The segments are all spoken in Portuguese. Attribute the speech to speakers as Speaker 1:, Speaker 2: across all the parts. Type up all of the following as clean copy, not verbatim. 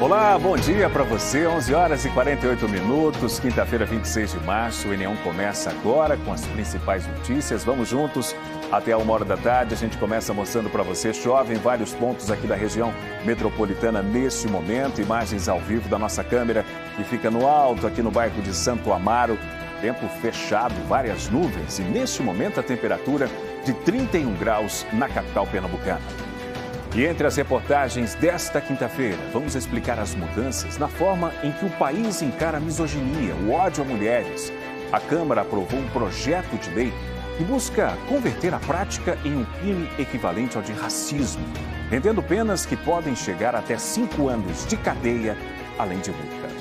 Speaker 1: Olá, bom dia para você, 11 horas e 48 minutos, quinta-feira, 26 de março, o Enem começa agora com as principais notícias. Vamos juntos até a 1h da tarde, a gente começa mostrando para você, chove em vários pontos aqui da região metropolitana neste momento, imagens ao vivo da nossa câmera que fica no alto aqui no bairro de Santo Amaro, tempo fechado, várias nuvens e neste momento a temperatura de 31 graus na capital pernambucana. E entre as reportagens desta quinta-feira, vamos explicar as mudanças na forma em que o país encara a misoginia, o ódio a mulheres. A Câmara aprovou um projeto de lei que busca converter a prática em um crime equivalente ao de racismo, rendendo penas que podem chegar até 5 anos de cadeia, além de multa.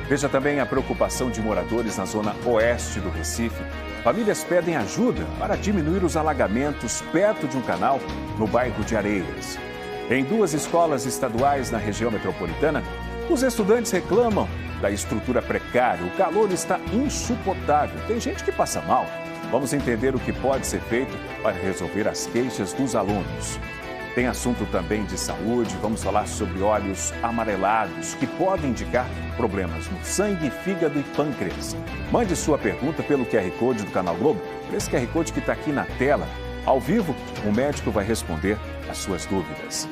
Speaker 1: Veja também a preocupação de moradores na zona oeste do Recife. Famílias pedem ajuda para diminuir os alagamentos perto de um canal no bairro de Areias. Em 2 escolas estaduais na região metropolitana, os estudantes reclamam da estrutura precária. O calor está insuportável. Tem gente que passa mal. Vamos entender o que pode ser feito para resolver as queixas dos alunos. Tem assunto também de saúde, vamos falar sobre óleos amarelados que podem indicar problemas no sangue, fígado e pâncreas. Mande sua pergunta pelo QR Code do Canal Globo, por esse QR Code que está aqui na tela. Ao vivo, o médico vai responder as suas dúvidas.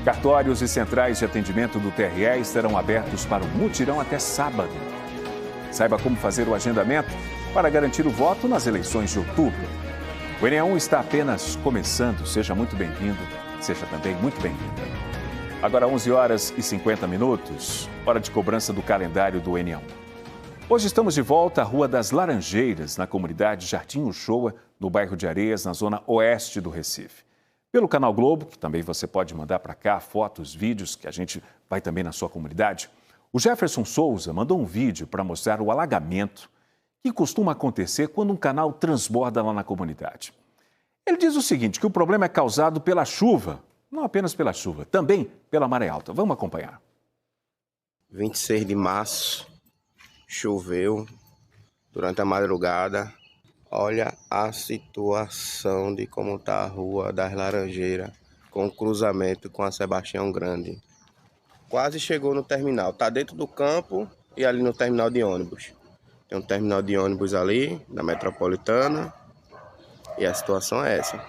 Speaker 1: Cartórios e centrais de atendimento do TRE estarão abertos para o mutirão até sábado. Saiba como fazer o agendamento para garantir o voto nas eleições de outubro. O Enem está apenas começando, seja muito bem-vindo. Seja também muito bem-vinda. Agora 11 horas e 50 minutos, hora de cobrança do calendário do Enem. Hoje estamos de volta à Rua das Laranjeiras, na comunidade Jardim Uchoa, no bairro de Areias, na zona oeste do Recife. Pelo Canal Globo, que também você pode mandar para cá fotos, vídeos, que a gente vai também na sua comunidade, o Jefferson Souza mandou um vídeo para mostrar o alagamento que costuma acontecer quando um canal transborda lá na comunidade. Ele diz o seguinte, que o problema é causado pela chuva, não apenas pela chuva, também pela maré alta. Vamos acompanhar.
Speaker 2: 26 de março, choveu durante a madrugada. Olha a situação de como está a Rua das Laranjeiras, com o cruzamento com a Sebastião Grande. Quase chegou no terminal, está dentro do campo e ali no terminal de ônibus. Tem um terminal de ônibus ali, da Metropolitana. E a situação é essa.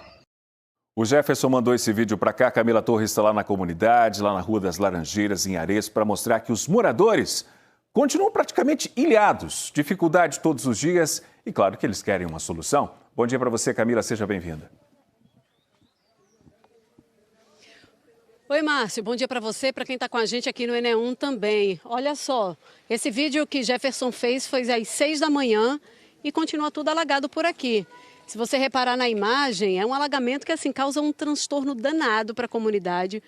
Speaker 1: O Jefferson mandou esse vídeo para cá. Camila Torres está lá na comunidade, lá na Rua das Laranjeiras, em Areias, para mostrar que os moradores continuam praticamente ilhados. Dificuldade todos os dias e, claro, que eles querem uma solução. Bom dia para você, Camila. Seja bem-vinda.
Speaker 3: Oi, Márcio. Bom dia para você, para quem está com a gente aqui no Enem também. Olha só, esse vídeo que Jefferson fez foi às 6 da manhã e continua tudo alagado por aqui. Se você reparar na imagem, é um alagamento que assim causa um transtorno danado para a comunidade,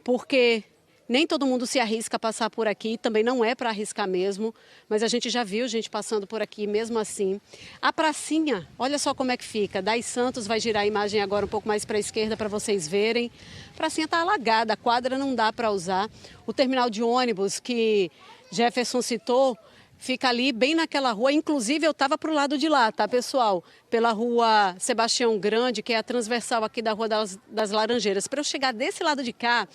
Speaker 3: porque nem todo mundo se arrisca a passar por aqui, também não é para arriscar mesmo, mas a gente já viu gente passando por aqui mesmo assim. A pracinha, olha só como é que fica. Das Santos vai girar a imagem agora um pouco mais para a esquerda para vocês verem. A pracinha está alagada, a quadra não dá para usar. O terminal de ônibus que Jefferson citou fica ali bem naquela rua, inclusive eu estava para o lado de lá, tá, pessoal? Pela rua Sebastião Grande, que é a transversal aqui da Rua das Laranjeiras. Para eu chegar desse lado de cá,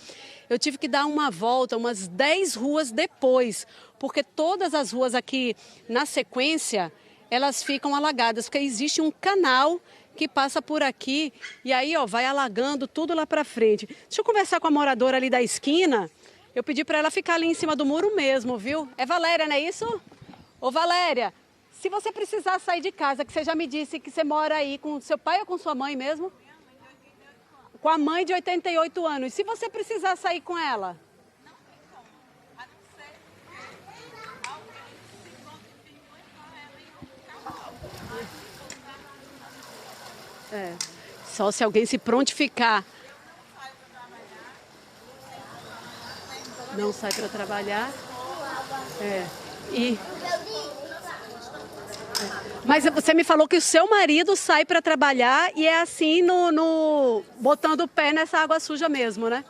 Speaker 3: eu tive que dar uma volta, umas 10 ruas depois, porque todas as ruas aqui na sequência, elas ficam alagadas, porque existe um canal que passa por aqui e aí, ó, vai alagando tudo lá para frente. Deixa eu conversar com a moradora ali da esquina. Eu pedi para ela ficar ali em cima do muro mesmo, viu? É Valéria, não é isso? Ô, Valéria, se você precisar sair de casa, que você já me disse que você mora aí com seu pai ou com sua mãe mesmo? Com a mãe de 88 anos. E se você precisar sair com ela? Não tem como. A não ser que alguém se prontifique levar ela em outro carro. Só se alguém se prontificar. Não sai para trabalhar. Mas você me falou que o seu marido sai para trabalhar e é assim botando o pé nessa água suja mesmo, né?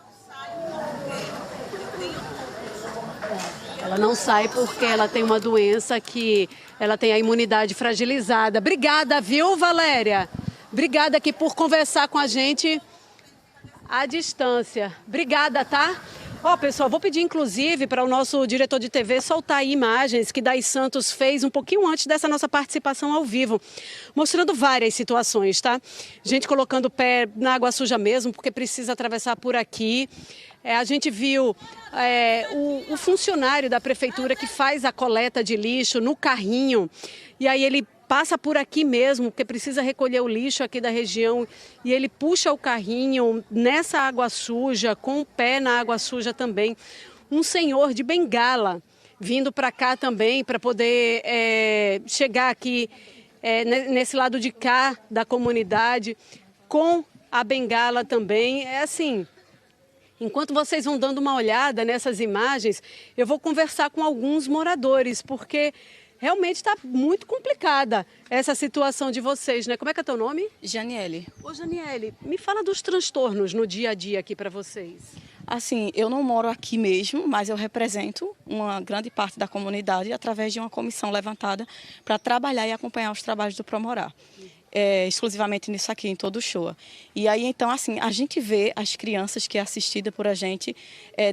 Speaker 3: Ela não sai porque ela tem uma doença que ela tem a imunidade fragilizada. Obrigada, viu, Valéria? Obrigada aqui por conversar com a gente à distância. Obrigada, tá? Ó, pessoal, vou pedir inclusive para o nosso diretor de TV soltar aí imagens que Dai Santos fez um pouquinho antes dessa nossa participação ao vivo, mostrando várias situações, tá? Gente colocando o pé na água suja mesmo, porque precisa atravessar por aqui. A gente viu o funcionário da prefeitura que faz a coleta de lixo no carrinho, e aí ele passa por aqui mesmo, porque precisa recolher o lixo aqui da região, e ele puxa o carrinho nessa água suja, com o pé na água suja também. Um senhor de bengala vindo para cá também, para poder chegar aqui nesse lado de cá da comunidade, com a bengala também. É assim, enquanto vocês vão dando uma olhada nessas imagens, eu vou conversar com alguns moradores, porque realmente está muito complicada essa situação de vocês, né? Como é que é teu nome?
Speaker 4: Janiele.
Speaker 3: Ô, Janiele, me fala dos transtornos no dia a dia aqui para vocês.
Speaker 4: Assim, eu não moro aqui mesmo, mas eu represento uma grande parte da comunidade através de uma comissão levantada para trabalhar e acompanhar os trabalhos do Promorar. Exclusivamente nisso aqui, em todo o show. E aí, então, assim, a gente vê as crianças que é assistida por a gente,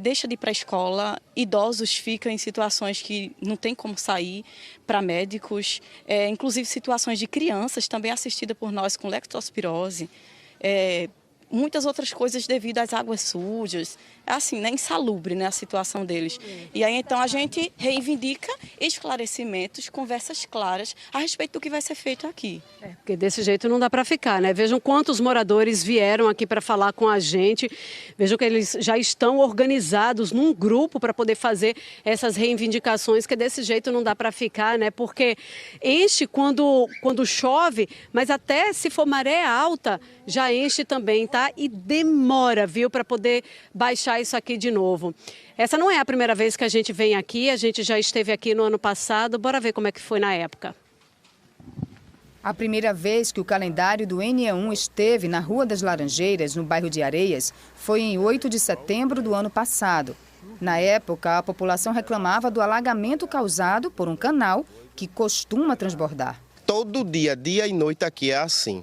Speaker 4: deixa de ir para a escola, idosos ficam em situações que não tem como sair, para médicos, inclusive situações de crianças também assistidas por nós com leptospirose, muitas outras coisas devido às águas sujas, assim, né, insalubre, né, a situação deles. E aí, então, a gente reivindica esclarecimentos, conversas claras a respeito do que vai ser feito aqui.
Speaker 3: Porque desse jeito não dá para ficar, né? Vejam quantos moradores vieram aqui para falar com a gente. Vejam que eles já estão organizados num grupo para poder fazer essas reivindicações, que desse jeito não dá para ficar, né? Porque enche quando chove, mas até se for maré alta, já enche também, tá? E demora, viu, para poder baixar isso aqui de novo. Essa não é a primeira vez que a gente vem aqui, a gente já esteve aqui no ano passado. Bora ver como é que foi na época.
Speaker 5: A primeira vez que o calendário do NE1 esteve na Rua das Laranjeiras, no bairro de Areias, foi em 8 de setembro do ano passado. Na época, a população reclamava do alagamento causado por um canal que costuma transbordar.
Speaker 2: Todo dia, dia e noite aqui é assim.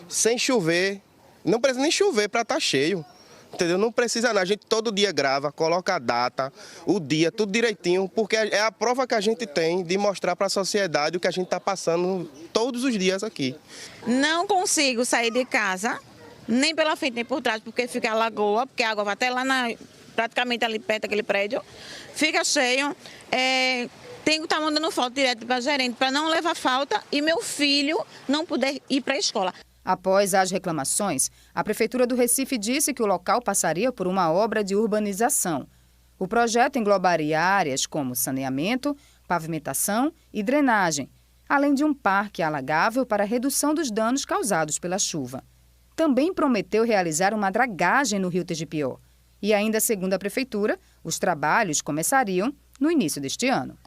Speaker 2: Sem chover, não precisa nem chover para estar cheio. Entendeu? Não precisa não, a gente todo dia grava, coloca a data, o dia, tudo direitinho, porque é a prova que a gente tem de mostrar para a sociedade o que a gente está passando todos os dias aqui.
Speaker 6: Não consigo sair de casa, nem pela frente nem por trás, porque fica a lagoa, porque a água vai até lá praticamente ali perto daquele prédio, fica cheio. Tenho que estar mandando falta direto para a gerente para não levar falta e meu filho não poder ir para a escola.
Speaker 5: Após as reclamações, a Prefeitura do Recife disse que o local passaria por uma obra de urbanização. O projeto englobaria áreas como saneamento, pavimentação e drenagem, além de um parque alagável para redução dos danos causados pela chuva. Também prometeu realizar uma dragagem no rio Tegipió. E ainda, segundo a Prefeitura, os trabalhos começariam no início deste ano.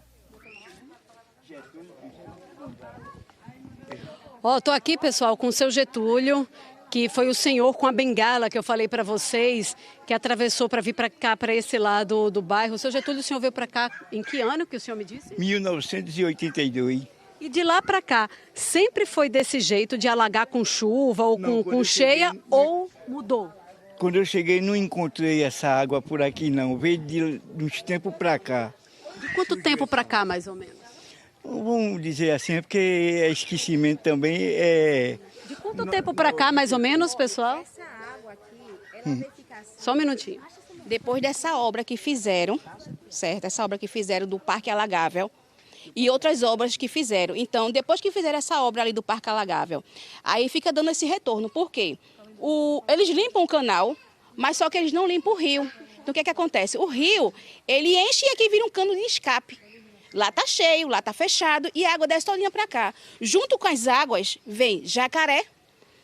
Speaker 3: Tô aqui, pessoal, com o seu Getúlio, que foi o senhor com a bengala que eu falei para vocês, que atravessou para vir para cá, para esse lado do bairro. O seu Getúlio, o senhor veio para cá em que ano que o senhor me disse?
Speaker 7: 1982.
Speaker 3: E de lá para cá, sempre foi desse jeito de alagar com chuva ou com cheia ou mudou?
Speaker 7: Quando eu cheguei, não encontrei essa água por aqui, não. Veio de uns tempos para cá.
Speaker 3: De quanto tempo para cá, mais ou menos?
Speaker 7: Vamos dizer assim, porque esquecimento também
Speaker 3: De quanto tempo para cá, mais ou menos, pessoal?
Speaker 8: Essa água aqui,
Speaker 3: Só um minutinho.
Speaker 4: Depois dessa obra que fizeram, certo? Essa obra que fizeram do Parque Alagável e outras obras que fizeram. Então, depois que fizeram essa obra ali do Parque Alagável, aí fica dando esse retorno. Por quê? Eles limpam o canal, mas só que eles não limpam o rio. Então, o que acontece? O rio, ele enche e aqui vira um cano de escape. Lá está cheio, lá está fechado e a água desce todinha para cá. Junto com as águas vem jacaré,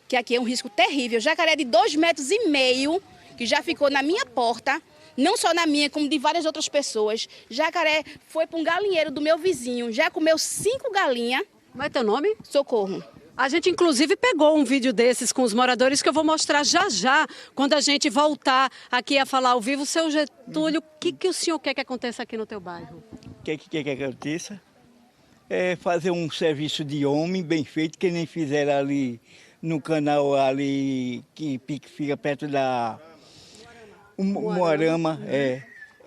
Speaker 4: que aqui é um risco terrível. Jacaré de 2,5 metros, que já ficou na minha porta, não só na minha, como de várias outras pessoas. Jacaré foi para um galinheiro do meu vizinho, já comeu 5 galinhas.
Speaker 3: Como é teu nome?
Speaker 4: Socorro.
Speaker 3: A gente, inclusive, pegou um vídeo desses com os moradores que eu vou mostrar já, quando a gente voltar aqui a falar ao vivo. Seu Getúlio, o que o senhor quer que aconteça aqui no teu bairro?
Speaker 7: O que quer que aconteça? É fazer um serviço de homem bem feito, que nem fizeram ali no canal ali que fica perto da Moarama.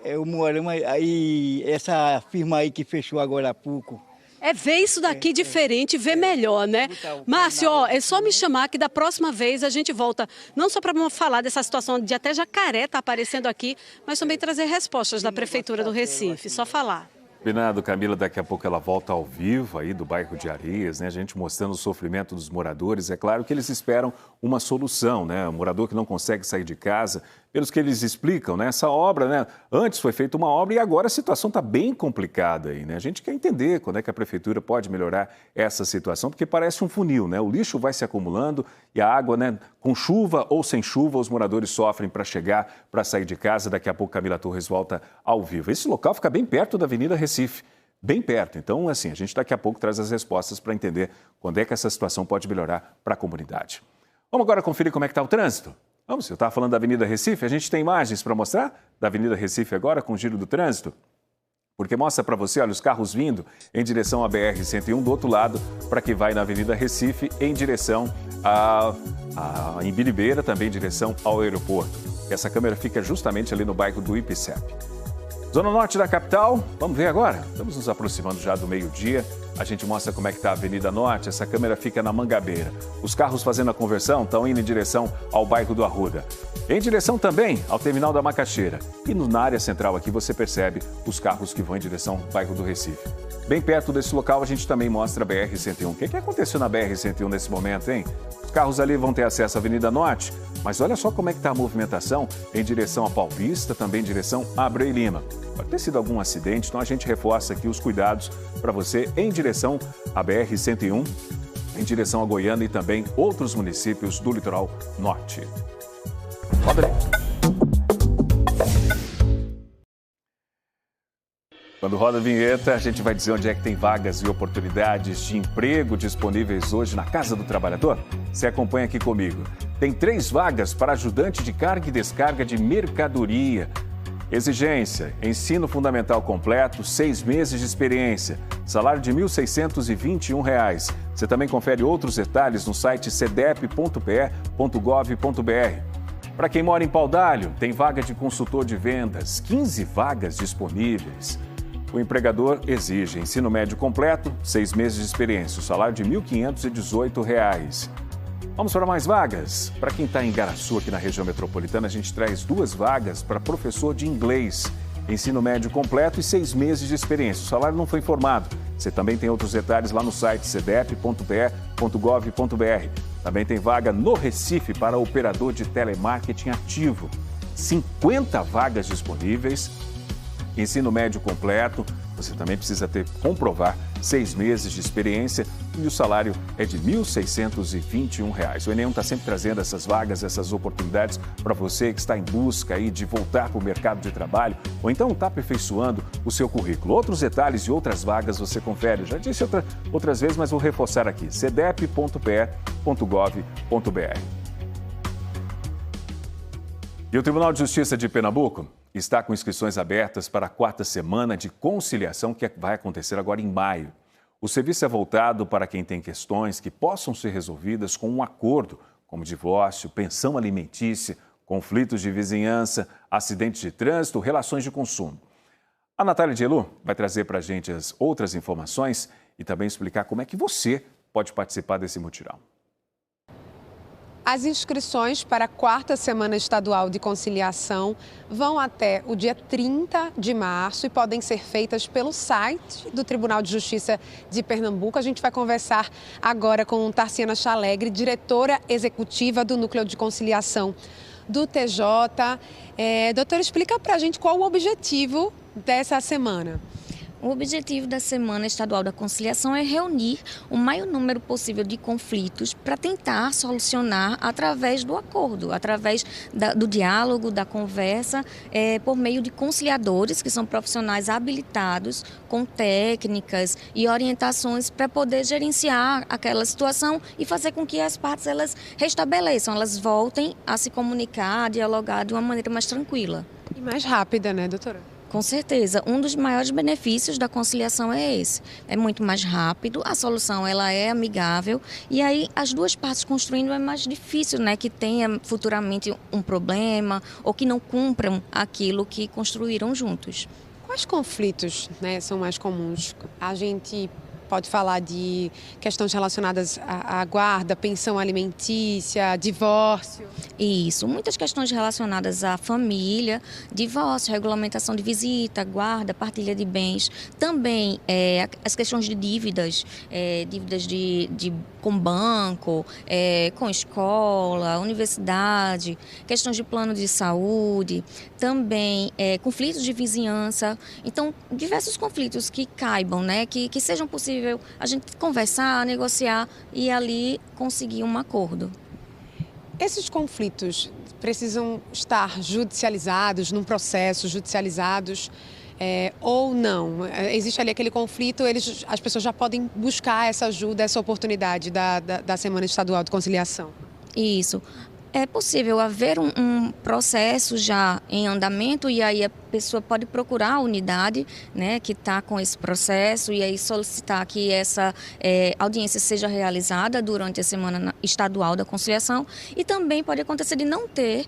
Speaker 7: Eu moro, aí essa firma aí que fechou agora há pouco.
Speaker 3: É ver isso daqui diferente, ver melhor, né? Márcio, ó, é só me chamar que da próxima vez a gente volta, não só para falar dessa situação de até jacaré tá aparecendo aqui, mas também trazer respostas da Prefeitura do Recife, só falar.
Speaker 1: Combinado, Camila, daqui a pouco ela volta ao vivo aí do bairro de Areias, né? A gente mostrando o sofrimento dos moradores. É claro que eles esperam uma solução, né? O morador que não consegue sair de casa, pelos que eles explicam, né? Essa obra, né? Antes foi feita uma obra e agora a situação está bem complicada aí, né? A gente quer entender quando é que a prefeitura pode melhorar essa situação, porque parece um funil, né? O lixo vai se acumulando e a água, né? Com chuva ou sem chuva, os moradores sofrem para chegar, para sair de casa. Daqui a pouco Camila Torres volta ao vivo. Esse local fica bem perto da Avenida Recife, bem perto. Então, assim, a gente daqui a pouco traz as respostas para entender quando é que essa situação pode melhorar para a comunidade. Vamos agora conferir como é que está o trânsito? Vamos, eu estava falando da Avenida Recife, a gente tem imagens para mostrar da Avenida Recife agora com o giro do trânsito? Porque mostra para você, olha, os carros vindo em direção à BR-101 do outro lado, para que vai na Avenida Recife em direção a Imbiribeira, também em direção ao aeroporto. Essa câmera fica justamente ali no bairro do Ipicep. Zona Norte da capital, vamos ver agora. Estamos nos aproximando já do meio-dia. A gente mostra como é que está a Avenida Norte. Essa câmera fica na Mangabeira. Os carros fazendo a conversão estão indo em direção ao bairro do Arruda. Em direção também ao terminal da Macaxeira. E na área central aqui você percebe os carros que vão em direção ao bairro do Recife. Bem perto desse local a gente também mostra a BR-101. O que aconteceu na BR-101 nesse momento, hein? Os carros ali vão ter acesso à Avenida Norte, mas olha só como é que está a movimentação em direção a Paulista, também em direção a Abreu Lima. Pode ter sido algum acidente, então a gente reforça aqui os cuidados para você em direção à BR-101, em direção a Goiânia e também outros municípios do litoral norte. Roda ali. Quando roda a vinheta, a gente vai dizer onde é que tem vagas e oportunidades de emprego disponíveis hoje na Casa do Trabalhador. Você acompanha aqui comigo. Tem 3 vagas para ajudante de carga e descarga de mercadoria. Exigência: ensino fundamental completo, 6 meses de experiência, salário de R$ 1.621. Você também confere outros detalhes no site cedep.pe.gov.br. Para quem mora em Paudalho, tem vaga de consultor de vendas, 15 vagas disponíveis. O empregador exige ensino médio completo, 6 meses de experiência, o salário de R$ 1.518. Vamos para mais vagas. Para quem está em Igaraçu, aqui na região metropolitana, a gente traz 2 vagas para professor de inglês. Ensino médio completo e 6 meses de experiência. O salário não foi informado. Você também tem outros detalhes lá no site cedep.pe.gov.br. Também tem vaga no Recife para operador de telemarketing ativo. 50 vagas disponíveis. Ensino médio completo. Você também precisa comprovar 6 meses de experiência e o salário é de R$ 1.621. O Enem está sempre trazendo essas vagas, essas oportunidades para você que está em busca aí de voltar para o mercado de trabalho ou então está aperfeiçoando o seu currículo. Outros detalhes e outras vagas você confere. Já disse outras vezes, mas vou reforçar aqui. cedep.pe.gov.br. E o Tribunal de Justiça de Pernambuco está com inscrições abertas para a 4ª semana de conciliação que vai acontecer agora em maio. O serviço é voltado para quem tem questões que possam ser resolvidas com um acordo, como divórcio, pensão alimentícia, conflitos de vizinhança, acidentes de trânsito, relações de consumo. A Natália Dielu vai trazer para a gente as outras informações e também explicar como é que você pode participar desse mutirão.
Speaker 9: As inscrições para a 4ª Semana Estadual de Conciliação vão até o dia 30 de março e podem ser feitas pelo site do Tribunal de Justiça de Pernambuco. A gente vai conversar agora com Tarciana Chalegre, diretora executiva do Núcleo de Conciliação do TJ. Doutora, explica para a gente qual o objetivo dessa semana.
Speaker 10: O objetivo da Semana Estadual da Conciliação é reunir o maior número possível de conflitos para tentar solucionar através do acordo, através do diálogo, da conversa, por meio de conciliadores, que são profissionais habilitados com técnicas e orientações para poder gerenciar aquela situação e fazer com que as partes elas restabeleçam, elas voltem a se comunicar, a dialogar de uma maneira mais tranquila.
Speaker 9: E mais rápida, né, doutora?
Speaker 10: Com certeza, um dos maiores benefícios da conciliação é esse. É muito mais rápido, a solução ela é amigável e aí as duas partes construindo é mais difícil, né, que tenha futuramente um problema ou que não cumpram aquilo que construíram juntos.
Speaker 9: Quais conflitos, né, são mais comuns? A gente pode falar de questões relacionadas à guarda, pensão alimentícia, divórcio.
Speaker 10: Isso, muitas questões relacionadas à família, divórcio, regulamentação de visita, guarda, partilha de bens. Também as questões de dívidas, dívidas com banco, com escola, universidade, questões de plano de saúde, também conflitos de vizinhança. Então, diversos conflitos que caibam, né, que sejam possíveis a gente conversar, negociar e ali conseguir um acordo.
Speaker 9: Esses conflitos precisam estar judicializados, num processo judicializados ou não? Existe ali aquele conflito, as pessoas já podem buscar essa ajuda, essa oportunidade da Semana Estadual de Conciliação?
Speaker 10: Isso. É possível haver um processo já em andamento e aí a pessoa pode procurar a unidade, né, que está com esse processo e aí solicitar que essa audiência seja realizada durante a Semana Estadual da Conciliação e também pode acontecer de não ter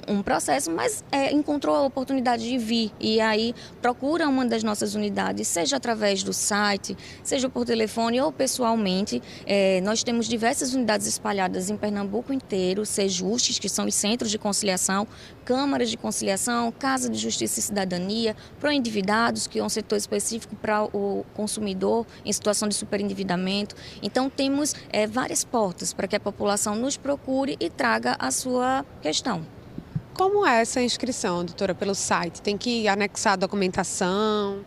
Speaker 10: um processo, mas encontrou a oportunidade de vir e aí procura uma das nossas unidades, seja através do site, seja por telefone ou pessoalmente. Nós temos diversas unidades espalhadas em Pernambuco inteiro, Sejustes, que são os centros de conciliação, câmaras de conciliação, Casa de Justiça e Cidadania, Proendividados, que é um setor específico para o consumidor em situação de superendividamento. Então, temos várias portas para que a população nos procure e traga a sua questão.
Speaker 9: Como é essa inscrição, doutora, pelo site? Tem que anexar a documentação?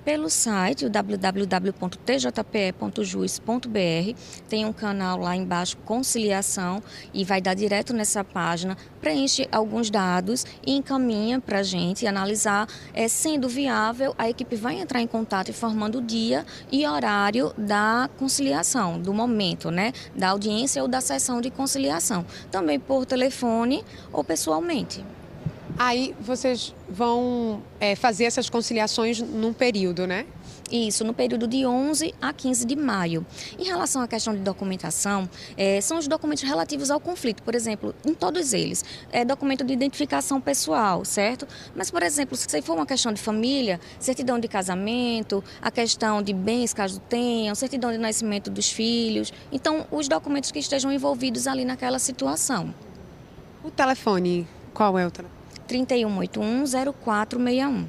Speaker 10: Pelo site, o www.tjpe.jus.br, tem um canal lá embaixo, Conciliação, e vai dar direto nessa página, preenche alguns dados e encaminha para a gente analisar. Sendo viável, a equipe vai entrar em contato informando o dia e horário da conciliação, do momento, né, da audiência ou da sessão de conciliação, também por telefone ou pessoalmente.
Speaker 9: Aí vocês vão fazer essas conciliações num período, né?
Speaker 10: Isso, no período de 11 a 15 de maio. Em relação à questão de documentação, são os documentos relativos ao conflito, por exemplo, em todos eles. Documento de identificação pessoal, certo? Mas, por exemplo, se for uma questão de família, certidão de casamento, a questão de bens, caso tenham, certidão de nascimento dos filhos. Então, os documentos que estejam envolvidos ali naquela situação.
Speaker 9: O telefone, qual é o telefone?
Speaker 10: 3181-0461.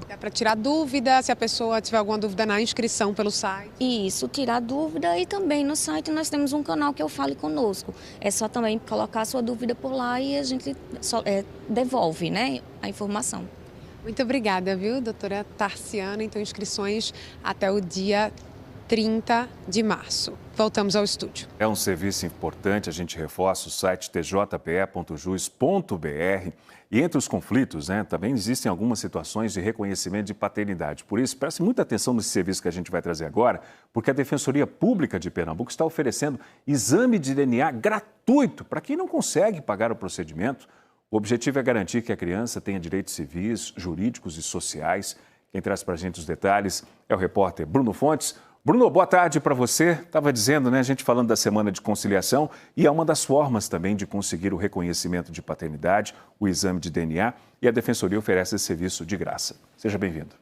Speaker 9: É para tirar dúvida, se a pessoa tiver alguma dúvida na inscrição pelo site?
Speaker 10: Isso, tirar dúvida e também no site nós temos um canal que é o Fale Conosco. É só também colocar a sua dúvida por lá e a gente devolve, né, a informação.
Speaker 9: Muito obrigada, viu, doutora Tarciana? Então, inscrições até o dia 30 de março. Voltamos ao estúdio.
Speaker 1: É um serviço importante, a gente reforça o site tjpe.jus.br. E entre os conflitos, né, também existem algumas situações de reconhecimento de paternidade. Por isso, preste muita atenção nesse serviço que a gente vai trazer agora, porque a Defensoria Pública de Pernambuco está oferecendo exame de DNA gratuito para quem não consegue pagar o procedimento. O objetivo é garantir que a criança tenha direitos civis, jurídicos e sociais. Quem traz para a gente os detalhes é o repórter Bruno Fontes. Bruno, boa tarde para você. Estava dizendo, né, a gente falando da Semana de Conciliação, e é uma das formas também de conseguir o reconhecimento de paternidade, o exame de DNA, e a Defensoria oferece esse serviço de graça. Seja bem-vindo.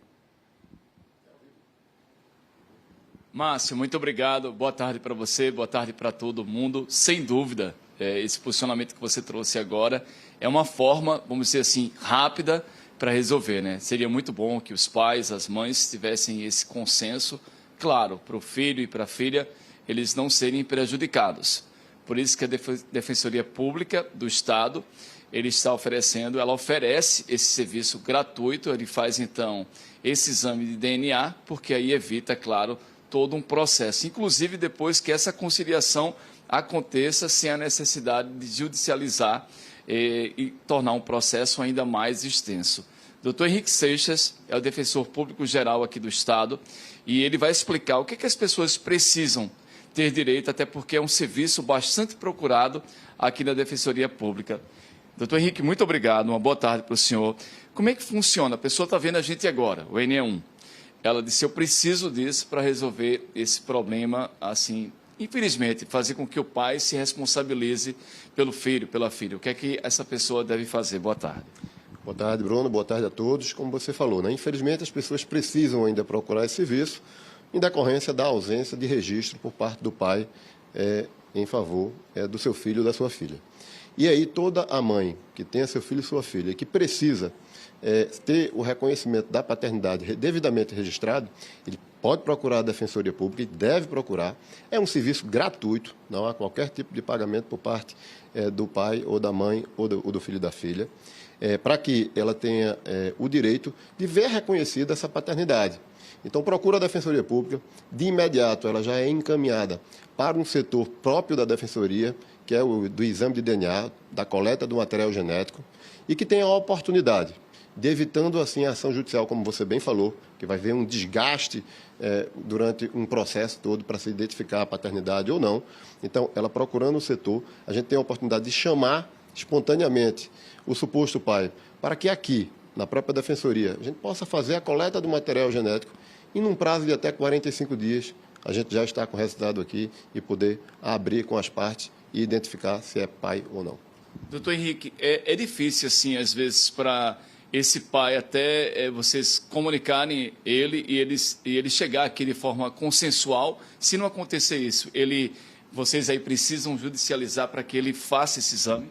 Speaker 11: Márcio, muito obrigado. Boa tarde para você, boa tarde para todo mundo. Sem dúvida, esse posicionamento que você trouxe agora é uma forma, vamos dizer assim, rápida para resolver, né? Seria muito bom que os pais, as mães tivessem esse consenso, claro, para o filho e para a filha, eles não serem prejudicados. Por isso que a Defensoria Pública do Estado, ela oferece esse serviço gratuito, ele faz, então, esse exame de DNA, porque aí evita, claro, todo um processo, inclusive depois que essa conciliação aconteça sem a necessidade de judicializar e tornar um processo ainda mais extenso. Dr. Henrique Seixas é o defensor público geral aqui do Estado e ele vai explicar o que as pessoas precisam ter direito, até porque é um serviço bastante procurado aqui na Defensoria Pública. Doutor Henrique, muito obrigado, uma boa tarde para o senhor. Como é que funciona? A pessoa está vendo a gente agora, o NE1. Ela disse, eu preciso disso para resolver esse problema, assim, infelizmente, fazer com que o pai se responsabilize pelo filho, pela filha. O que é que essa pessoa deve fazer? Boa tarde.
Speaker 12: Boa tarde, Bruno. Boa tarde a todos. Como você falou, né? Infelizmente, as pessoas precisam ainda procurar esse serviço em decorrência da ausência de registro por parte do pai em favor do seu filho ou da sua filha. E aí, toda a mãe que tenha seu filho e sua filha e que precisa ter o reconhecimento da paternidade devidamente registrado, ele pode procurar a Defensoria Pública e deve procurar. É um serviço gratuito, não há qualquer tipo de pagamento por parte do pai ou da mãe ou do filho e da filha, para que ela tenha o direito de ver reconhecida essa paternidade. Então, procura a Defensoria Pública, de imediato ela já é encaminhada para um setor próprio da Defensoria, que é o do exame de DNA, da coleta do material genético, e que tenha a oportunidade de, evitando assim a ação judicial, como você bem falou, que vai haver um desgaste durante um processo todo para se identificar a paternidade ou não. Então, ela procurando o setor, a gente tem a oportunidade de chamar espontaneamente o suposto pai para que aqui, na própria Defensoria, a gente possa fazer a coleta do material genético e, num prazo de até 45 dias, a gente já está com o resultado aqui e poder abrir com as partes e identificar se é pai ou não.
Speaker 11: Doutor Henrique, é difícil, assim, às vezes, para esse pai até vocês comunicarem ele e ele chegar aqui de forma consensual. Se não acontecer isso, vocês aí precisam judicializar para que ele faça esse exame?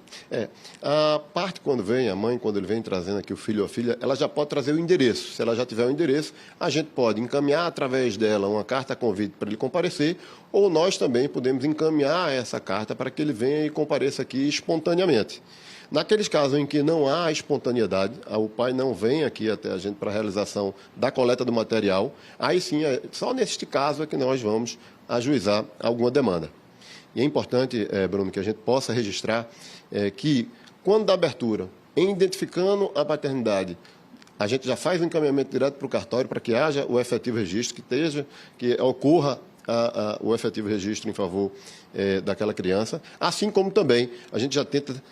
Speaker 12: A parte quando vem, a mãe, quando ele vem trazendo aqui o filho ou a filha, ela já pode trazer o endereço. Se ela já tiver o endereço, a gente pode encaminhar através dela uma carta convite para ele comparecer, ou nós também podemos encaminhar essa carta para que ele venha e compareça aqui espontaneamente. Naqueles casos em que não há espontaneidade, o pai não vem aqui até a gente para a realização da coleta do material, aí sim, só neste caso é que nós vamos ajuizar alguma demanda. E é importante, Bruno, que a gente possa registrar que, quando da abertura, em identificando a paternidade, a gente já faz o encaminhamento direto para o cartório para que haja o efetivo registro, que ocorra o efetivo registro em favor daquela criança, assim como também a gente já tenta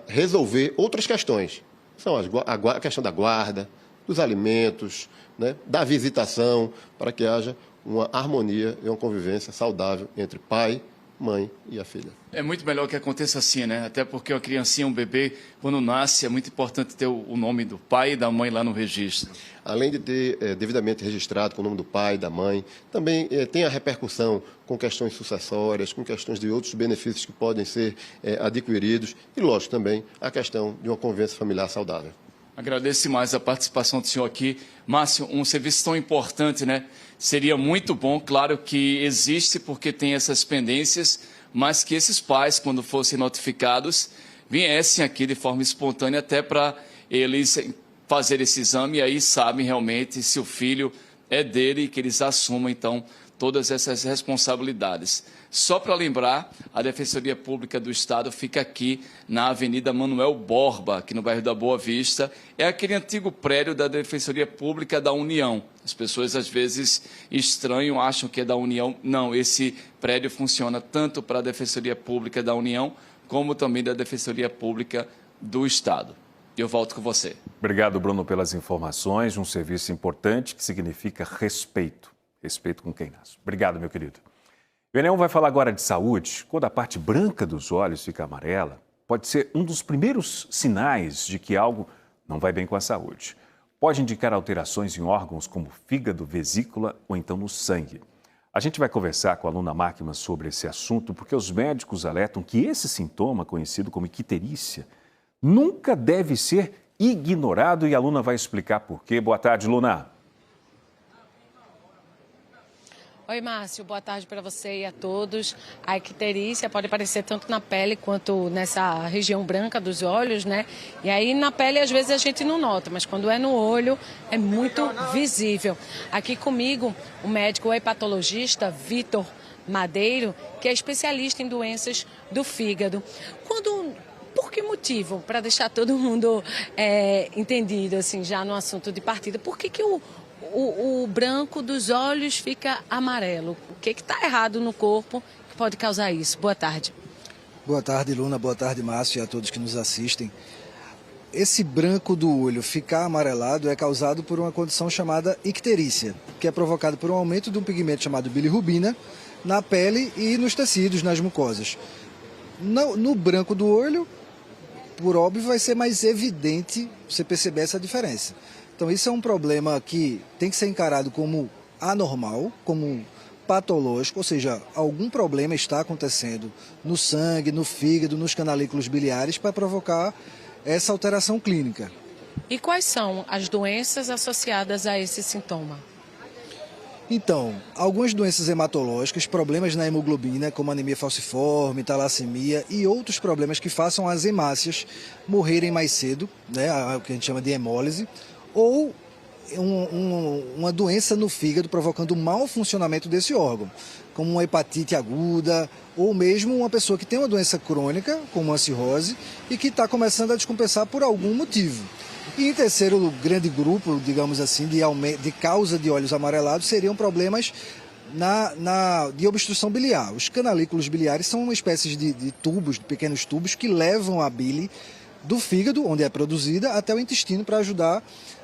Speaker 12: resolver outras questões. São a questão da guarda, dos alimentos, né, da visitação, para que haja uma harmonia e uma convivência saudável entre pai, mãe e a filha.
Speaker 11: É muito melhor que aconteça assim, né? Até porque uma criancinha, um bebê, quando nasce, é muito importante ter o nome do pai e da mãe lá no registro.
Speaker 12: Além de ter devidamente registrado com o nome do pai, da mãe, também tem a repercussão com questões sucessórias, com questões de outros benefícios que podem ser adquiridos e, lógico, também a questão de uma convivência familiar saudável.
Speaker 11: Agradeço mais a participação do senhor aqui. Márcio, um serviço tão importante, né? Seria muito bom, claro que existe porque tem essas pendências, mas que esses pais, quando fossem notificados, viessem aqui de forma espontânea até para eles fazer esse exame e aí sabem realmente se o filho é dele e que eles assumam, então, todas essas responsabilidades. Só para lembrar, a Defensoria Pública do Estado fica aqui na Avenida Manuel Borba, aqui no bairro da Boa Vista. É aquele antigo prédio da Defensoria Pública da União. As pessoas, às vezes, estranham, acham que é da União. Não, esse prédio funciona tanto para a Defensoria Pública da União, como também da Defensoria Pública do Estado. Eu volto com você.
Speaker 1: Obrigado, Bruno, pelas informações. Um serviço importante que significa respeito. Respeito com quem nasce. Obrigado, meu querido. O NE1 vai falar agora de saúde. Quando a parte branca dos olhos fica amarela, pode ser um dos primeiros sinais de que algo não vai bem com a saúde. Pode indicar alterações em órgãos como fígado, vesícula ou então no sangue. A gente vai conversar com a aluna Máquima sobre esse assunto porque os médicos alertam que esse sintoma, conhecido como icterícia, nunca deve ser ignorado e a aluna vai explicar por quê. Boa tarde, Luna.
Speaker 13: Oi, Márcio. Boa tarde para você e a todos. A icterícia pode aparecer tanto na pele quanto nessa região branca dos olhos, né? E aí na pele às vezes a gente não nota, mas quando é no olho é muito visível. Aqui comigo o médico hepatologista Vitor Madeiro, que é especialista em doenças do fígado. Por que motivo? Para deixar todo mundo entendido, assim, já no assunto de partida, por que o branco dos olhos fica amarelo? O que está errado no corpo que pode causar isso? Boa tarde.
Speaker 14: Boa tarde, Luna. Boa tarde, Márcio, e a todos que nos assistem. Esse branco do olho ficar amarelado é causado por uma condição chamada icterícia, que é provocada por um aumento de um pigmento chamado bilirrubina na pele e nos tecidos, nas mucosas. No branco do olho, por óbvio, vai ser mais evidente você perceber essa diferença. Então isso é um problema que tem que ser encarado como anormal, como patológico, ou seja, algum problema está acontecendo no sangue, no fígado, nos canalículos biliares para provocar essa alteração clínica.
Speaker 13: E quais são as doenças associadas a esse sintoma?
Speaker 14: Então, algumas doenças hematológicas, problemas na hemoglobina, como anemia falciforme, talassemia e outros problemas que façam as hemácias morrerem mais cedo, né, o que a gente chama de hemólise, ou uma doença no fígado provocando mau funcionamento desse órgão, como uma hepatite aguda ou mesmo uma pessoa que tem uma doença crônica, como a cirrose, e que está começando a descompensar por algum motivo. E em terceiro grande grupo, digamos assim, de causa de olhos amarelados seriam problemas de obstrução biliar. Os canalículos biliares são uma espécie de tubos, de pequenos tubos que levam a bile do fígado, onde é produzida, até o intestino para ajudar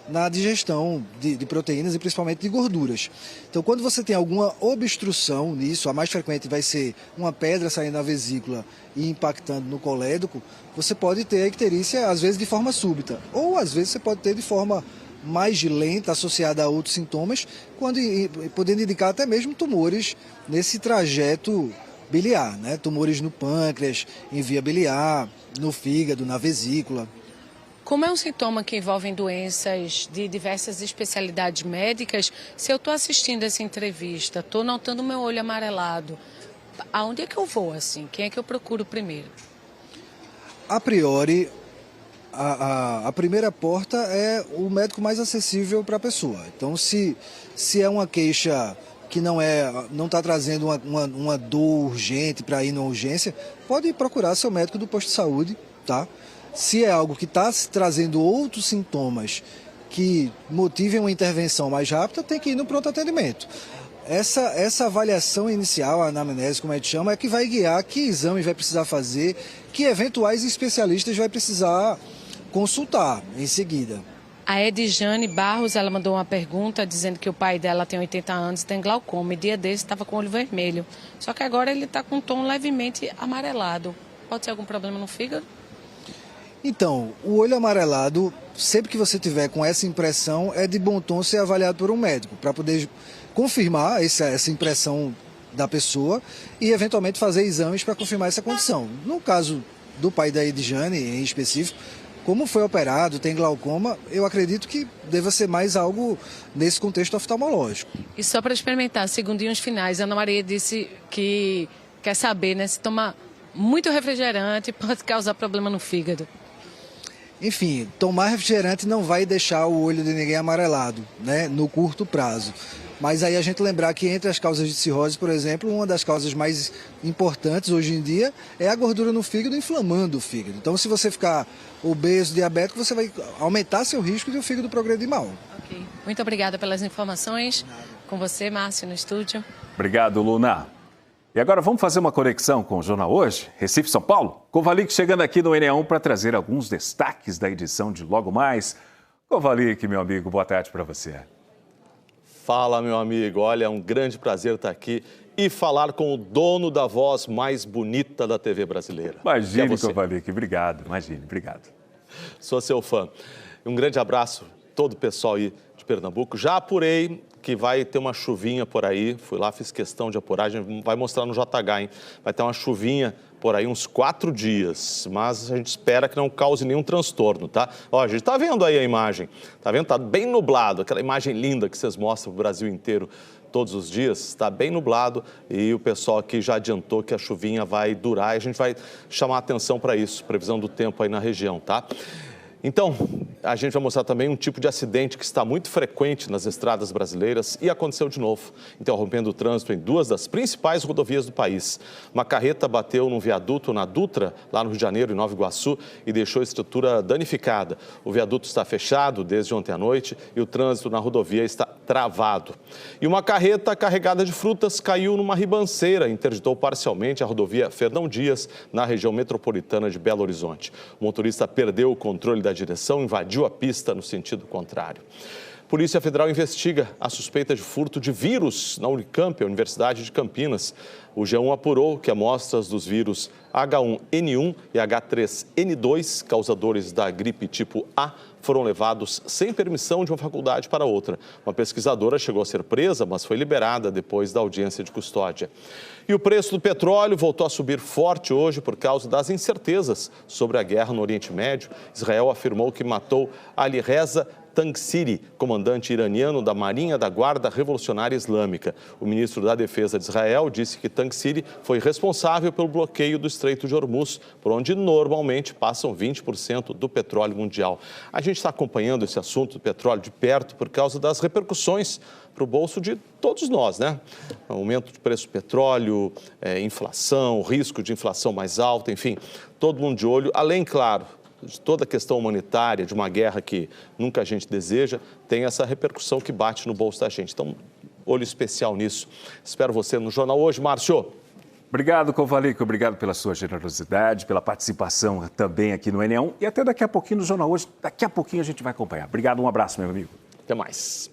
Speaker 14: na digestão de proteínas e principalmente de gorduras. Então, quando você tem alguma obstrução nisso, a mais frequente vai ser uma pedra saindo da vesícula e impactando no colédoco, você pode ter a icterícia, às vezes, de forma súbita, ou às vezes você pode ter de forma mais lenta, associada a outros sintomas, podendo indicar até mesmo tumores nesse trajeto biliar, né? Tumores no pâncreas, em via biliar, no fígado, na vesícula.
Speaker 13: Como é um sintoma que envolve doenças de diversas especialidades médicas, se eu estou assistindo essa entrevista, estou notando meu olho amarelado, aonde é que eu vou, assim? Quem é que eu procuro primeiro?
Speaker 14: A priori, a primeira porta é o médico mais acessível para a pessoa. Então, se é uma queixa que não está trazendo uma dor urgente para ir na urgência, pode procurar seu médico do posto de saúde, tá? Se é algo que está trazendo outros sintomas que motivem uma intervenção mais rápida, tem que ir no pronto atendimento. Essa avaliação inicial, a anamnese, como a gente chama, é que vai guiar que exame vai precisar fazer, que eventuais especialistas vai precisar consultar em seguida.
Speaker 13: A Edjane Barros, ela mandou uma pergunta dizendo que o pai dela tem 80 anos e tem glaucoma. E dia desse estava com o olho vermelho. Só que agora ele está com um tom levemente amarelado. Pode ser algum problema no fígado?
Speaker 14: Então, o olho amarelado, sempre que você tiver com essa impressão, é de bom tom ser avaliado por um médico, para poder confirmar essa impressão da pessoa e, eventualmente, fazer exames para confirmar essa condição. No caso do pai da Edjane, em específico, como foi operado, tem glaucoma, eu acredito que deva ser mais algo nesse contexto oftalmológico.
Speaker 13: E só para experimentar, segundinhos finais, a Ana Maria disse que quer saber, né, se tomar muito refrigerante pode causar problema no fígado.
Speaker 14: Enfim, tomar refrigerante não vai deixar o olho de ninguém amarelado, né, no curto prazo. Mas aí a gente lembrar que entre as causas de cirrose, por exemplo, uma das causas mais importantes hoje em dia é a gordura no fígado inflamando o fígado. Então, se você ficar obeso, diabético, você vai aumentar seu risco de o fígado progredir mal.
Speaker 13: Ok. Muito obrigada pelas informações. Com você, Márcio, no estúdio.
Speaker 1: Obrigado, Luna. E agora vamos fazer uma conexão com o Jornal Hoje, Recife, São Paulo. Kovalik chegando aqui no NE1 para trazer alguns destaques da edição de logo mais. Kovalik, meu amigo, boa tarde para você.
Speaker 15: Fala, meu amigo. Olha, é um grande prazer estar aqui e falar com o dono da voz mais bonita da TV brasileira.
Speaker 1: Imagine, Kovalik. Obrigado. Imagine, obrigado.
Speaker 15: Sou seu fã. Um grande abraço a todo o pessoal aí de Pernambuco. Já apurei que vai ter uma chuvinha por aí. Fui lá, fiz questão de apurar. A gente vai mostrar no JH, hein? Vai ter uma chuvinha por aí uns 4 dias, mas a gente espera que não cause nenhum transtorno, tá? Ó, a gente tá vendo aí a imagem, tá vendo? Tá bem nublado, aquela imagem linda que vocês mostram pro Brasil inteiro todos os dias, está bem nublado e o pessoal aqui já adiantou que a chuvinha vai durar e a gente vai chamar a atenção para isso, previsão do tempo aí na região, tá? Então, a gente vai mostrar também um tipo de acidente que está muito frequente nas estradas brasileiras e aconteceu de novo, interrompendo o trânsito em 2 das principais rodovias do país. Uma carreta bateu num viaduto na Dutra, lá no Rio de Janeiro, em Nova Iguaçu, e deixou a estrutura danificada. O viaduto está fechado desde ontem à noite e o trânsito na rodovia está travado. E uma carreta carregada de frutas caiu numa ribanceira e interditou parcialmente a rodovia Fernão Dias, na região metropolitana de Belo Horizonte. O motorista perdeu o controle da direção e invadiu a pista no sentido contrário. A Polícia Federal investiga a suspeita de furto de vírus na Unicamp, a Universidade de Campinas. O G1 apurou que amostras dos vírus H1N1 e H3N2, causadores da gripe tipo A, foram levados sem permissão de uma faculdade para outra. Uma pesquisadora chegou a ser presa, mas foi liberada depois da audiência de custódia. E o preço do petróleo voltou a subir forte hoje por causa das incertezas sobre a guerra no Oriente Médio. Israel afirmou que matou Ali Reza Tangsiri, comandante iraniano da Marinha da Guarda Revolucionária Islâmica. O ministro da Defesa de Israel disse que Tangsiri foi responsável pelo bloqueio do Estreito de Hormuz, por onde normalmente passam 20% do petróleo mundial. A gente está acompanhando esse assunto do petróleo de perto por causa das repercussões para o bolso de todos nós, né? Aumento de preço do petróleo, inflação, risco de inflação mais alta, enfim, todo mundo de olho, além, claro, de toda a questão humanitária, de uma guerra que nunca a gente deseja, tem essa repercussão que bate no bolso da gente. Então, olho especial nisso. Espero você no Jornal Hoje, Márcio.
Speaker 1: Obrigado, Kovalik. Obrigado pela sua generosidade, pela participação também aqui no NE1 e até daqui a pouquinho no Jornal Hoje. Daqui a pouquinho a gente vai acompanhar. Obrigado, um abraço, meu amigo.
Speaker 15: Até mais.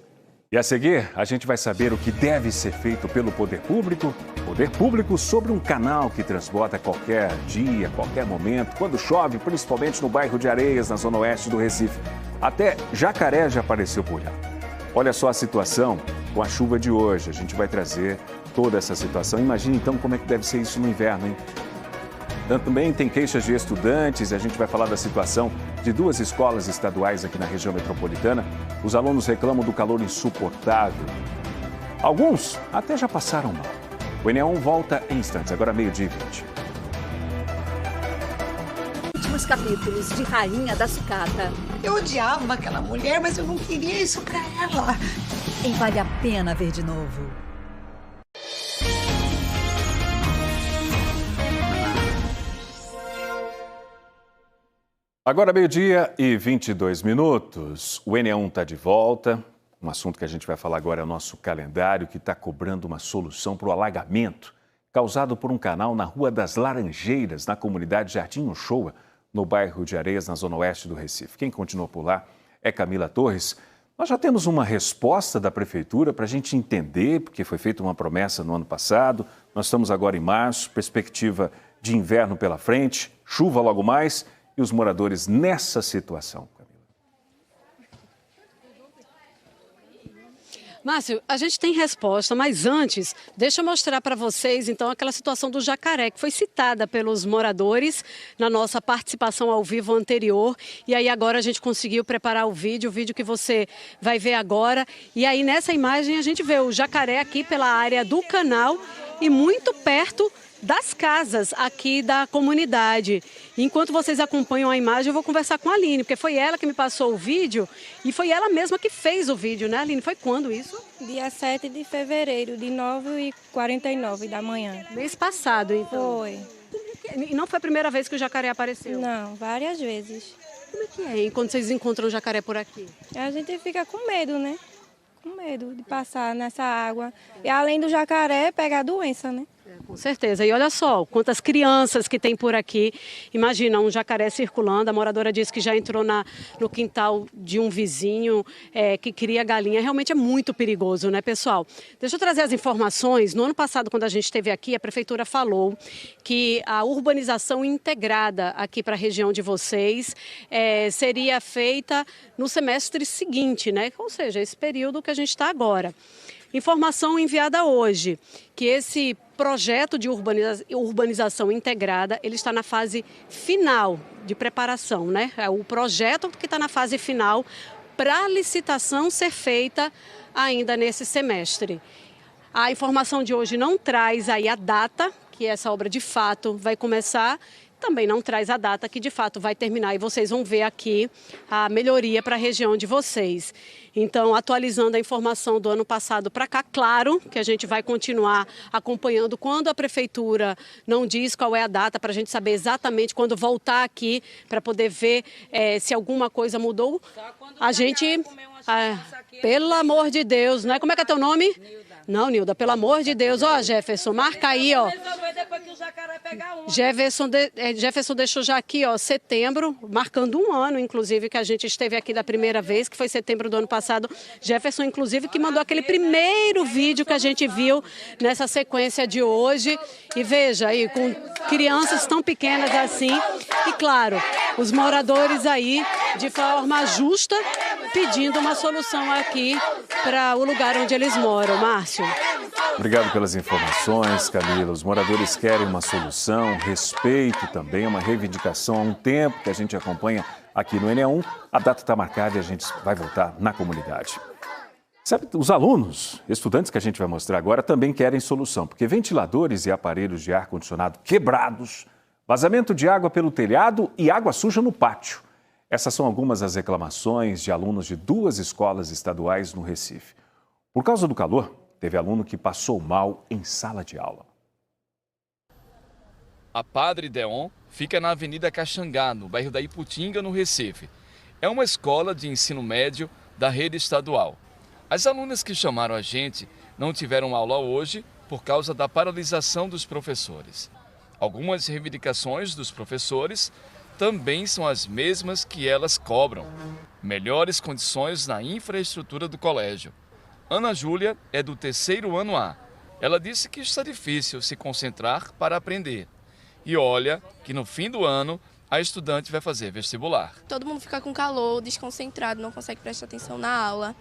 Speaker 1: E a seguir, a gente vai saber o que deve ser feito pelo poder público sobre um canal que transborda a qualquer dia, qualquer momento, quando chove, principalmente no bairro de Areias, na zona oeste do Recife. Até jacaré já apareceu por lá. Olha só a situação com a chuva de hoje. A gente vai trazer toda essa situação. Imagine então como é que deve ser isso no inverno, hein? Também tem queixas de estudantes, a gente vai falar da situação de 2 escolas estaduais aqui na região metropolitana. Os alunos reclamam do calor insuportável. Alguns até já passaram mal. O NE1 volta em instantes, agora 12:20.
Speaker 16: Últimos capítulos de Rainha da Sucata.
Speaker 17: Eu odiava aquela mulher, mas eu não queria isso pra ela.
Speaker 16: E vale a pena ver de novo.
Speaker 1: Agora 12:22. O NE1 está de volta. Um assunto que a gente vai falar agora é o nosso calendário, que está cobrando uma solução para o alagamento causado por um canal na Rua das Laranjeiras, na comunidade Jardim Uchoa, no bairro de Areias, na zona oeste do Recife. Quem continua por lá é Camila Torres. Nós já temos uma resposta da Prefeitura para a gente entender, porque foi feita uma promessa no ano passado. Nós estamos agora em março, perspectiva de inverno pela frente, chuva logo mais. E os moradores nessa situação, Camila?
Speaker 3: Márcio, a gente tem resposta, mas antes, deixa eu mostrar para vocês, então, aquela situação do jacaré, que foi citada pelos moradores na nossa participação ao vivo anterior. E aí agora a gente conseguiu preparar o vídeo que você vai ver agora. E aí nessa imagem a gente vê o jacaré aqui pela área do canal e muito perto das casas aqui da comunidade. Enquanto vocês acompanham a imagem, eu vou conversar com a Aline, porque foi ela que me passou o vídeo e foi ela mesma que fez o vídeo, né, Aline? Foi quando isso?
Speaker 18: Dia 7 de fevereiro, de 9h49 da manhã.
Speaker 3: Mês passado, então?
Speaker 18: Foi.
Speaker 3: E não foi a primeira vez que o jacaré apareceu?
Speaker 18: Não, várias vezes.
Speaker 3: Como é que é, hein, quando vocês encontram o jacaré por aqui?
Speaker 18: A gente fica com medo, né? Com medo de passar nessa água. E além do jacaré, pegar doença, né?
Speaker 3: Com certeza. E olha só, quantas crianças que tem por aqui. Imagina, um jacaré circulando. A moradora disse que já entrou no quintal de um vizinho que cria galinha. Realmente é muito perigoso, né, pessoal? Deixa eu trazer as informações. No ano passado, quando a gente esteve aqui, a Prefeitura falou que a urbanização integrada aqui para a região de vocês seria feita no semestre seguinte, né? Ou seja, esse período que a gente está agora. Informação enviada hoje, que esse projeto de urbanização integrada, ele está na fase final de preparação, né? É o projeto que está na fase final para a licitação ser feita ainda nesse semestre. A informação de hoje não traz aí a data que essa obra de fato vai começar, também não traz a data que de fato vai terminar e vocês vão ver aqui a melhoria para a região de vocês. Então, atualizando a informação do ano passado para cá, claro que a gente vai continuar acompanhando quando a Prefeitura não diz qual é a data, para a gente saber exatamente quando voltar aqui, para poder ver se alguma coisa mudou. A gente Pelo amor de Deus, né? Como é que é teu nome? Não, Nilda, pelo amor de Deus. Ó, Jefferson, marca aí, ó. Jefferson deixou já aqui, ó, setembro, marcando um ano, inclusive, que a gente esteve aqui da primeira vez, que foi setembro do ano passado. Jefferson, inclusive, que mandou aquele primeiro vídeo que a gente viu nessa sequência de hoje. E veja aí, com crianças tão pequenas assim. E, claro, os moradores aí, de forma justa, pedindo uma solução aqui para o lugar onde eles moram. Márcio.
Speaker 1: Obrigado pelas informações, Camila. Os moradores querem uma solução, respeito também, uma reivindicação há um tempo que a gente acompanha aqui no NE1. A data está marcada e a gente vai voltar na comunidade. Sabe, os alunos, estudantes que a gente vai mostrar agora, também querem solução, porque ventiladores e aparelhos de ar-condicionado quebrados, vazamento de água pelo telhado e água suja no pátio. Essas são algumas das reclamações de alunos de 2 escolas estaduais no Recife. Por causa do calor, teve aluno que passou mal em sala de aula.
Speaker 11: A Padre Deon fica na Avenida Caxangá, no bairro da Iputinga, no Recife. É uma escola de ensino médio da rede estadual. As alunas que chamaram a gente não tiveram aula hoje por causa da paralisação dos professores. Algumas reivindicações dos professores também são as mesmas que elas cobram. Melhores condições na infraestrutura do colégio. Ana Júlia é do 3º ano A. Ela disse que está difícil se concentrar para aprender. E olha que no fim do ano a estudante vai fazer vestibular.
Speaker 19: Todo mundo fica com calor, desconcentrado, não consegue prestar atenção na aula.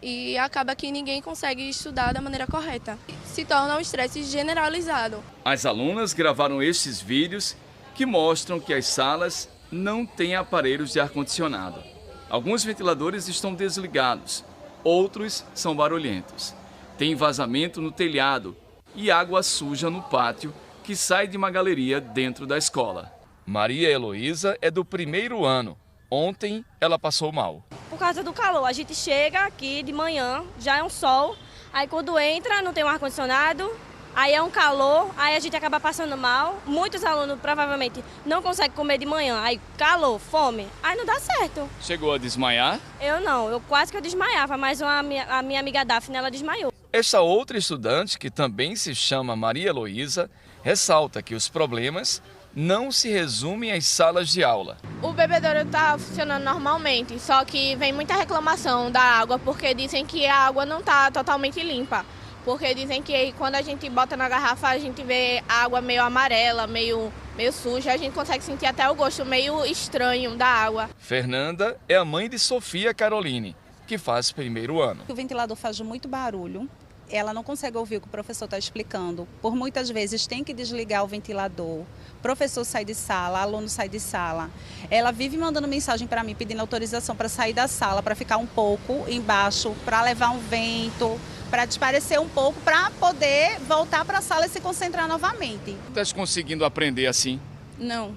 Speaker 19: E acaba que ninguém consegue estudar da maneira correta. Se torna um estresse generalizado.
Speaker 11: As alunas gravaram estes vídeos que mostram que as salas não têm aparelhos de ar-condicionado. Alguns ventiladores estão desligados, outros são barulhentos. Tem vazamento no telhado e água suja no pátio que sai de uma galeria dentro da escola. Maria Heloísa é do 1º ano. Ontem ela passou mal.
Speaker 20: Por causa do calor, a gente chega aqui de manhã, já é um sol, aí quando entra não tem um ar-condicionado, aí é um calor, aí a gente acaba passando mal. Muitos alunos provavelmente não conseguem comer de manhã, aí calor, fome, aí não dá certo.
Speaker 11: Chegou a desmaiar?
Speaker 20: Eu não, eu quase que eu desmaiava, mas a minha amiga Daphne, ela desmaiou.
Speaker 11: Esta outra estudante, que também se chama Maria Heloísa, ressalta que os problemas não se resumem às salas de aula.
Speaker 19: O bebedouro está funcionando normalmente, só que vem muita reclamação da água, porque dizem que a água não está totalmente limpa. Porque dizem que quando a gente bota na garrafa, a gente vê a água meio amarela, meio suja, a gente consegue sentir até o gosto meio estranho da água.
Speaker 11: Fernanda é a mãe de Sofia Caroline, que faz 1º ano.
Speaker 21: O ventilador faz muito barulho. Ela não consegue ouvir o que o professor está explicando. Por muitas vezes tem que desligar o ventilador. O professor sai de sala, aluno sai de sala. Ela vive mandando mensagem para mim, pedindo autorização para sair da sala, para ficar um pouco embaixo, para levar um vento, para desaparecer um pouco, para poder voltar para a sala e se concentrar novamente.
Speaker 11: Estás conseguindo aprender assim?
Speaker 19: Não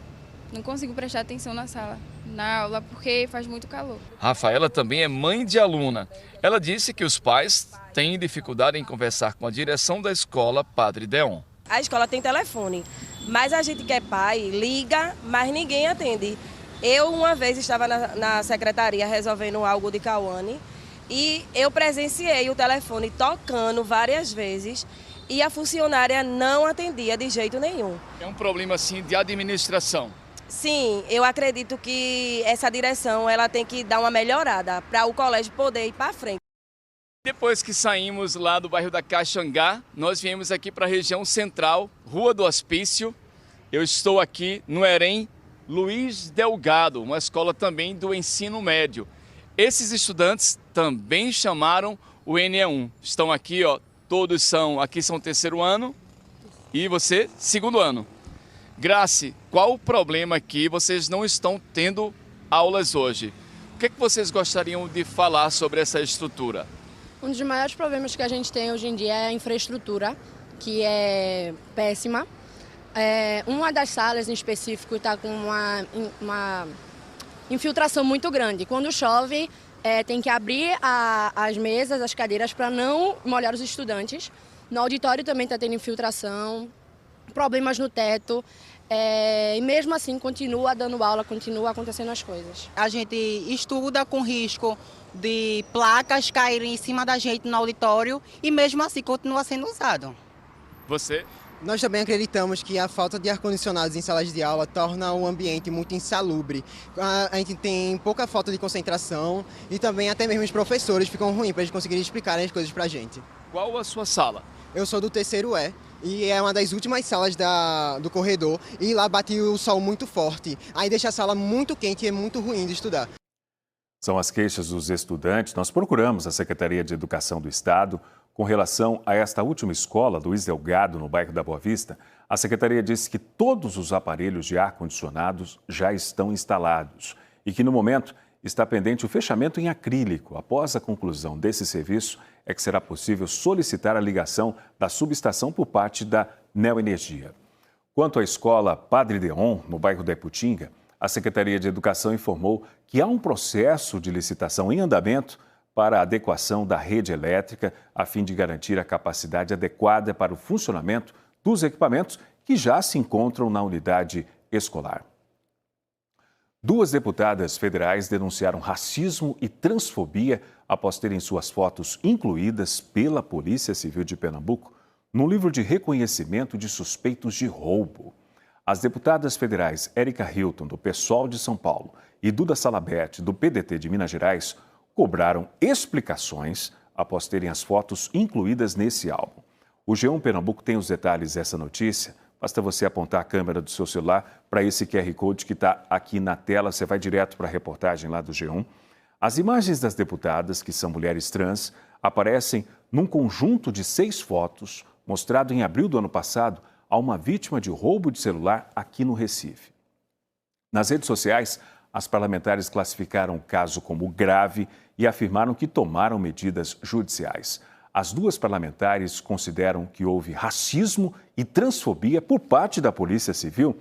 Speaker 19: consigo prestar atenção na aula, porque faz muito calor.
Speaker 11: Rafaela também é mãe de aluna. Ela disse que os pais têm dificuldade em conversar com a direção da escola Padre Deon.
Speaker 22: A escola tem telefone, mas a gente que é pai liga, mas ninguém atende. Eu uma vez estava na secretaria resolvendo algo de Cauane e eu presenciei o telefone tocando várias vezes e a funcionária não atendia de jeito nenhum.
Speaker 11: É um problema assim de administração.
Speaker 22: Sim, eu acredito que essa direção ela tem que dar uma melhorada para o colégio poder ir para frente.
Speaker 11: Depois que saímos lá do bairro da Caxangá, nós viemos aqui para a região central, Rua do Hospício. Eu estou aqui no EREM Luiz Delgado, uma escola também do ensino médio. Esses estudantes também chamaram o NE1. Estão aqui, ó, todos são 3º ano e você 2º ano. Grace, qual o problema aqui? Vocês não estão tendo aulas hoje. O que vocês gostariam de falar sobre essa estrutura?
Speaker 19: Um dos maiores problemas que a gente tem hoje em dia é a infraestrutura, que é péssima. Uma das salas em específico está com uma infiltração muito grande. Quando chove, tem que abrir as mesas, as cadeiras, para não molhar os estudantes. No auditório também está tendo infiltração.
Speaker 2: problemas no teto. E mesmo assim continua dando aula, continua acontecendo as coisas.
Speaker 6: A gente estuda com risco de placas caírem em cima da gente no auditório e mesmo assim continua sendo usado.
Speaker 11: Você?
Speaker 23: Nós também acreditamos que a falta de ar-condicionados em salas de aula torna o ambiente muito insalubre. A gente tem pouca falta de concentração e também até mesmo os professores ficam ruins para eles conseguirem explicar as coisas para a gente.
Speaker 11: Qual a sua sala?
Speaker 23: Eu sou do terceiro E e é uma das últimas salas do corredor e lá bate o sol muito forte. Aí deixa a sala muito quente e é muito ruim de estudar.
Speaker 1: São as queixas dos estudantes. Nós procuramos a Secretaria de Educação do Estado com relação a esta última escola, Luiz Delgado, no bairro da Boa Vista. A Secretaria disse que todos os aparelhos de ar-condicionados já estão instalados e que, no momento, está pendente o fechamento em acrílico. Após a conclusão desse serviço, é que será possível solicitar a ligação da subestação por parte da Neoenergia. Quanto à escola Padre Deon, no bairro da Iputinga, a Secretaria de Educação informou que há um processo de licitação em andamento para a adequação da rede elétrica, a fim de garantir a capacidade adequada para o funcionamento dos equipamentos que já se encontram na unidade escolar. 2 deputadas federais denunciaram racismo e transfobia após terem suas fotos incluídas pela Polícia Civil de Pernambuco no livro de reconhecimento de suspeitos de roubo. As deputadas federais Érica Hilton, do PSOL de São Paulo, e Duda Salabert, do PDT de Minas Gerais, cobraram explicações após terem as fotos incluídas nesse álbum. O G1 Pernambuco tem os detalhes dessa notícia. Basta você apontar a câmera do seu celular para esse QR Code que está aqui na tela. Você vai direto para a reportagem lá do G1. As imagens das deputadas, que são mulheres trans, aparecem num conjunto de 6 fotos, mostrado em abril do ano passado a uma vítima de roubo de celular aqui no Recife. Nas redes sociais, as parlamentares classificaram o caso como grave e afirmaram que tomaram medidas judiciais. As 2 parlamentares consideram que houve racismo e transfobia por parte da Polícia Civil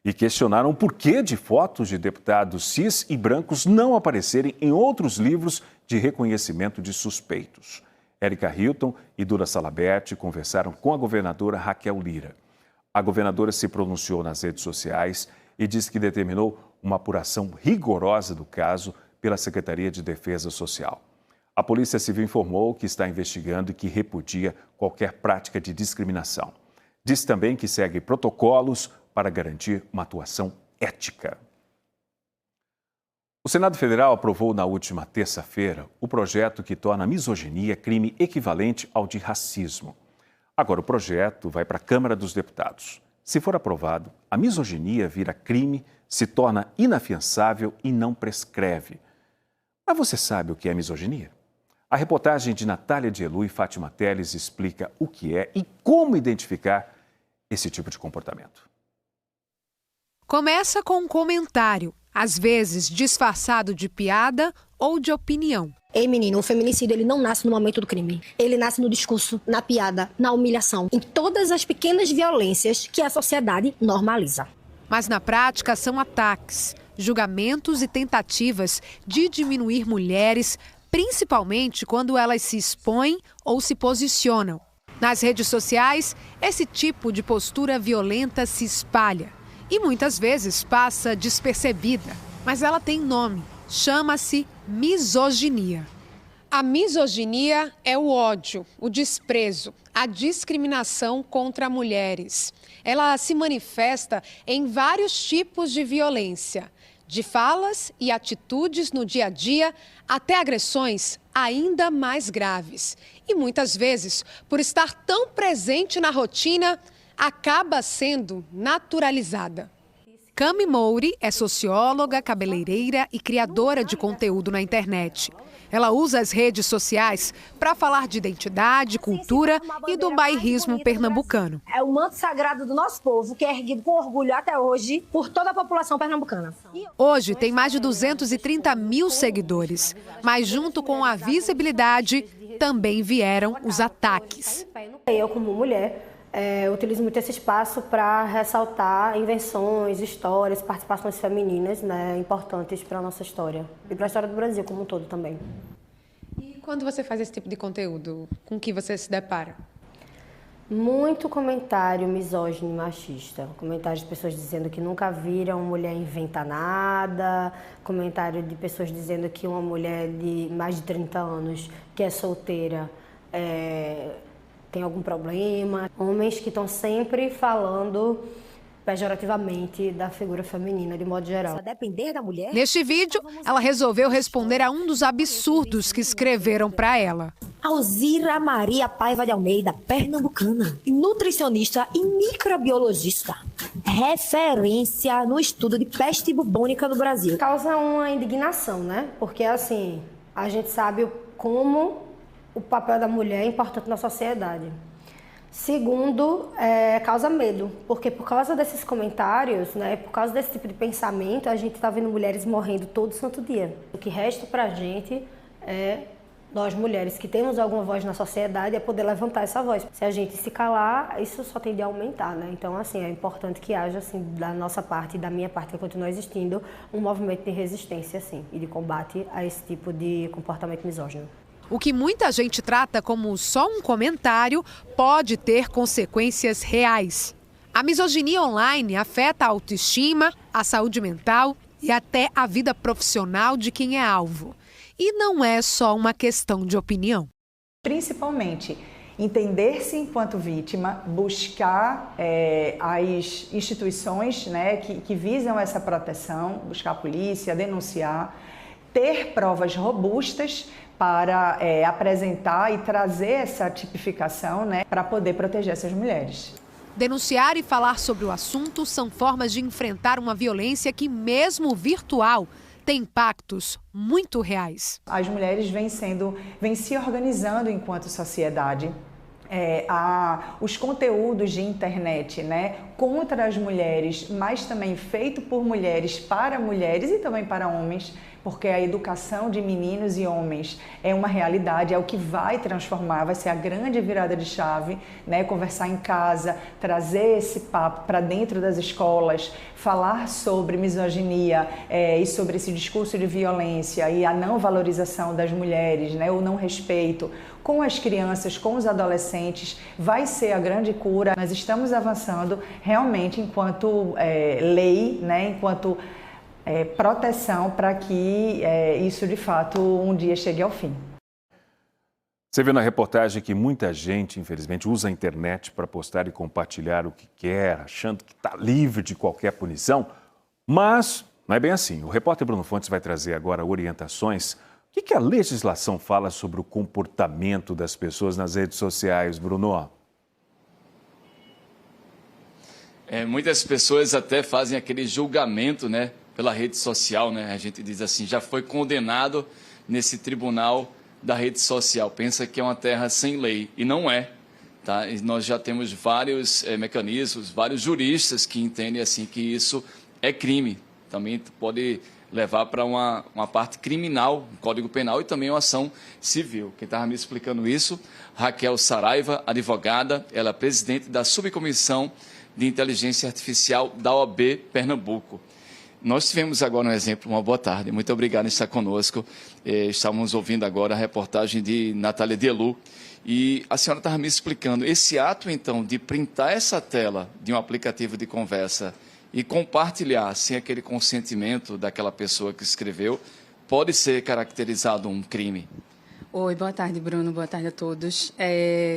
Speaker 1: e questionaram o porquê de fotos de deputados cis e brancos não aparecerem em outros livros de reconhecimento de suspeitos. Érica Hilton e Duda Salabert conversaram com a governadora Raquel Lira. A governadora se pronunciou nas redes sociais e disse que determinou uma apuração rigorosa do caso pela Secretaria de Defesa Social. A Polícia Civil informou que está investigando e que repudia qualquer prática de discriminação. Disse também que segue protocolos para garantir uma atuação ética. O Senado Federal aprovou na última terça-feira o projeto que torna a misoginia crime equivalente ao de racismo. Agora o projeto vai para a Câmara dos Deputados. Se for aprovado, a misoginia vira crime, se torna inafiançável e não prescreve. Mas você sabe o que é misoginia? A reportagem de Natália Dielu e Fátima Teles explica o que é e como identificar esse tipo de comportamento.
Speaker 9: Começa com um comentário, às vezes disfarçado de piada ou de opinião.
Speaker 24: Ei, menino, o feminicídio ele não nasce no momento do crime. Ele nasce no discurso, na piada, na humilhação, em todas as pequenas violências que a sociedade normaliza.
Speaker 9: Mas na prática são ataques, julgamentos e tentativas de diminuir mulheres, principalmente quando elas se expõem ou se posicionam. Nas redes sociais, esse tipo de postura violenta se espalha e muitas vezes passa despercebida. Mas ela tem nome, chama-se misoginia. A misoginia é o ódio, o desprezo, a discriminação contra mulheres. Ela se manifesta em vários tipos de violência, de falas e atitudes no dia a dia até agressões ainda mais graves. E muitas vezes, por estar tão presente na rotina, acaba sendo naturalizada. Cami Mouri é socióloga, cabeleireira e criadora de conteúdo na internet. Ela usa as redes sociais para falar de identidade, cultura e do bairrismo pernambucano.
Speaker 24: É o manto sagrado do nosso povo, que é erguido com orgulho até hoje por toda a população pernambucana.
Speaker 9: Hoje tem mais de 230 mil seguidores, mas junto com a visibilidade também vieram os ataques.
Speaker 24: Eu, como mulher, utilizo muito esse espaço para ressaltar invenções, histórias, participações femininas, né, importantes para a nossa história e para a história do Brasil como um todo também.
Speaker 9: E quando você faz esse tipo de conteúdo, com que você se depara?
Speaker 24: Muito comentário misógino e machista. Comentários de pessoas dizendo que nunca viram mulher inventar nada. Comentário de pessoas dizendo que uma mulher de mais de 30 anos que é solteira tem algum problema. Homens que estão sempre falando pejorativamente da figura feminina, de modo geral.
Speaker 16: Só depender da mulher.
Speaker 9: Neste vídeo, ela resolveu responder a um dos absurdos que escreveram para ela.
Speaker 16: Alzira Maria Paiva de Almeida, pernambucana, nutricionista e microbiologista, referência no estudo de peste bubônica no Brasil.
Speaker 24: Causa uma indignação, né? Porque, assim, a gente sabe como o papel da mulher é importante na sociedade. Segundo, causa medo, porque por causa desses comentários, né, por causa desse tipo de pensamento, a gente está vendo mulheres morrendo todo santo dia. O que resta para a gente nós mulheres que temos alguma voz na sociedade, é poder levantar essa voz. Se a gente se calar, isso só tende a aumentar, né? Então, assim, é importante que haja, assim, da nossa parte e da minha parte, que continua existindo, um movimento de resistência, assim, e de combate a esse tipo de comportamento misógino.
Speaker 9: O que muita gente trata como só um comentário pode ter consequências reais. A misoginia online afeta a autoestima, a saúde mental e até a vida profissional de quem é alvo. E não é só uma questão de opinião.
Speaker 4: Principalmente, entender-se enquanto vítima, buscar as instituições, né, que visam essa proteção, buscar a polícia, denunciar, ter provas robustas para apresentar e trazer essa tipificação, né, para poder proteger essas mulheres.
Speaker 9: Denunciar e falar sobre o assunto são formas de enfrentar uma violência que, mesmo virtual, tem impactos muito reais.
Speaker 4: As mulheres vêm se organizando enquanto sociedade. Os conteúdos de internet, né, contra as mulheres, mas também feito por mulheres para mulheres e também para homens, porque a educação de meninos e homens é uma realidade, é o que vai transformar, vai ser a grande virada de chave, né? Conversar em casa, trazer esse papo para dentro das escolas, falar sobre misoginia e sobre esse discurso de violência e a não valorização das mulheres, né? O não respeito com as crianças, com os adolescentes, vai ser a grande cura. Nós estamos avançando realmente enquanto lei, né? Enquanto proteção para que isso de fato um dia chegue ao fim.
Speaker 1: Você viu na reportagem que muita gente, infelizmente, usa a internet para postar e compartilhar o que quer, achando que está livre de qualquer punição, mas não é bem assim. O repórter Bruno Fontes vai trazer agora orientações. O que a legislação fala sobre o comportamento das pessoas nas redes sociais, Bruno?
Speaker 11: Muitas pessoas até fazem aquele julgamento, né, pela rede social, né? A gente diz assim, já foi condenado nesse tribunal da rede social. Pensa que é uma terra sem lei e não é, tá? E nós já temos vários mecanismos, vários juristas que entendem assim que isso é crime. Também pode levar para uma parte criminal, um Código Penal e também uma ação civil. Quem estava me explicando isso, Raquel Saraiva, advogada, ela é presidente da Subcomissão de Inteligência Artificial da OAB Pernambuco. Nós tivemos agora um exemplo, uma boa tarde, muito obrigado por estar conosco. Estávamos ouvindo agora a reportagem de Natália Delu e a senhora estava me explicando, esse ato então de printar essa tela de um aplicativo de conversa e compartilhar sem aquele consentimento daquela pessoa que escreveu, pode ser caracterizado um crime?
Speaker 5: Oi, boa tarde, Bruno, boa tarde a todos.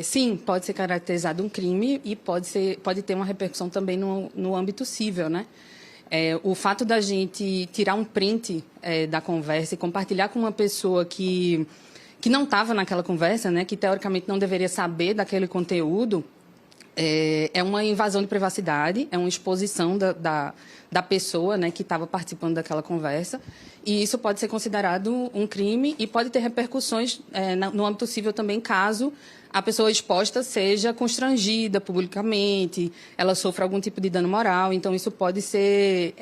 Speaker 5: Sim, pode ser caracterizado um crime e pode ter uma repercussão também no âmbito civil, né? O fato da gente tirar um print da conversa e compartilhar com uma pessoa que não estava naquela conversa, né, que teoricamente não deveria saber daquele conteúdo, é uma invasão de privacidade, é uma exposição da pessoa, né, que estava participando daquela conversa. E isso pode ser considerado um crime e pode ter repercussões no âmbito civil também, caso a pessoa exposta seja constrangida publicamente, ela sofra algum tipo de dano moral. Então, isso pode ser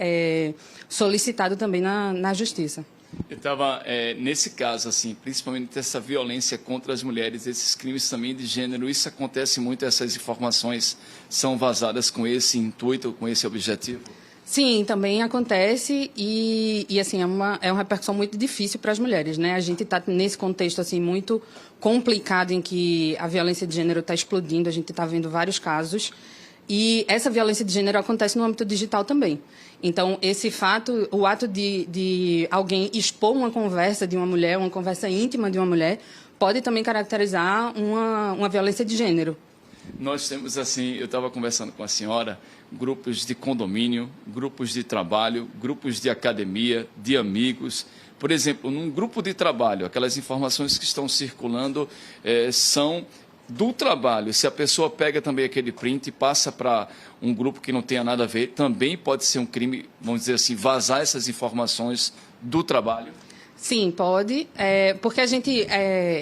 Speaker 5: solicitado também na justiça.
Speaker 11: Eu estava, nesse caso, assim, principalmente essa violência contra as mulheres, esses crimes também de gênero, isso acontece muito, essas informações são vazadas com esse intuito, com esse objetivo?
Speaker 5: Sim, também acontece e assim, é uma repercussão muito difícil para as mulheres, né? A gente está nesse contexto, assim, muito complicado em que a violência de gênero está explodindo, a gente está vendo vários casos e essa violência de gênero acontece no âmbito digital também. Então, o ato de alguém expor uma conversa de uma mulher, uma conversa íntima de uma mulher, pode também caracterizar uma violência de gênero.
Speaker 11: Nós temos, assim, eu estava conversando com a senhora, grupos de condomínio, grupos de trabalho, grupos de academia, de amigos. Por exemplo, num grupo de trabalho, aquelas informações que estão circulando são do trabalho. Se a pessoa pega também aquele print e passa para um grupo que não tenha nada a ver, também pode ser um crime, vamos dizer assim, vazar essas informações do trabalho?
Speaker 5: Sim, pode, porque a gente,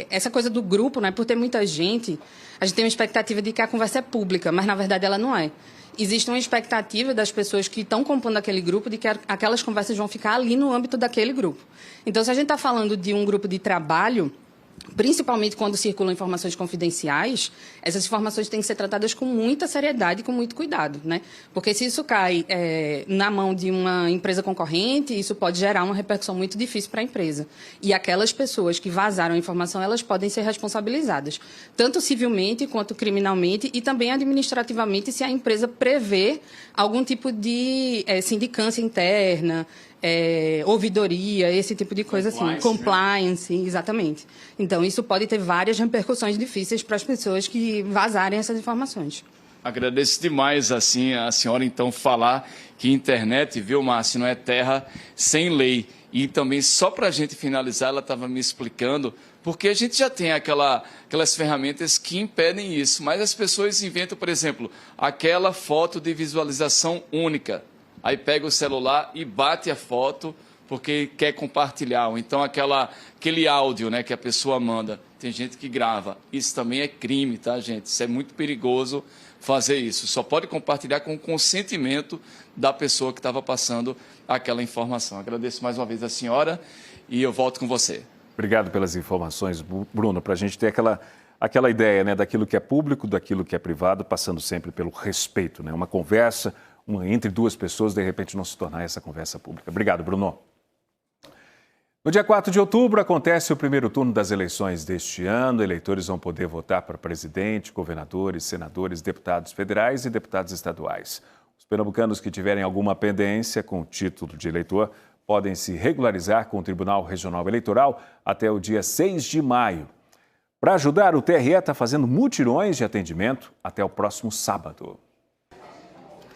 Speaker 5: essa coisa do grupo, né, por ter muita gente, a gente tem uma expectativa de que a conversa é pública, mas na verdade ela não é. Existe uma expectativa das pessoas que estão compondo aquele grupo de que aquelas conversas vão ficar ali no âmbito daquele grupo. Então, se a gente está falando de um grupo de trabalho, principalmente quando circulam informações confidenciais, essas informações têm que ser tratadas com muita seriedade e com muito cuidado, né? Porque se isso cai na mão de uma empresa concorrente, isso pode gerar uma repercussão muito difícil para a empresa. E aquelas pessoas que vazaram a informação, elas podem ser responsabilizadas, tanto civilmente quanto criminalmente e também administrativamente, se a empresa prever algum tipo de sindicância interna, ouvidoria, esse tipo de coisa assim. Compliance, né? Exatamente. Então, isso pode ter várias repercussões difíceis para as pessoas que vazarem essas informações.
Speaker 11: Agradeço demais, assim, a senhora, então, falar que internet, viu, Márcio, não é terra sem lei. E também, só para a gente finalizar, ela estava me explicando, porque a gente já tem aquelas ferramentas que impedem isso, mas as pessoas inventam, por exemplo, aquela foto de visualização única. Aí pega o celular e bate a foto porque quer compartilhar. Ou então aquele áudio, né, que a pessoa manda. Tem gente que grava. Isso também é crime, tá, gente? Isso é muito perigoso fazer isso. Só pode compartilhar com o consentimento da pessoa que estava passando aquela informação. Agradeço mais uma vez a senhora e eu volto com você.
Speaker 1: Obrigado pelas informações, Bruno, para a gente ter aquela ideia, né, daquilo que é público, daquilo que é privado, passando sempre pelo respeito, né? Uma conversa entre duas pessoas, de repente não se tornar essa conversa pública. Obrigado, Bruno. No dia 4 de outubro acontece o primeiro turno das eleições deste ano. Eleitores vão poder votar para presidente, governadores, senadores, deputados federais e deputados estaduais. Os pernambucanos que tiverem alguma pendência com o título de eleitor podem se regularizar com o Tribunal Regional Eleitoral até o dia 6 de maio. Para ajudar, o TRE está fazendo mutirões de atendimento até o próximo sábado.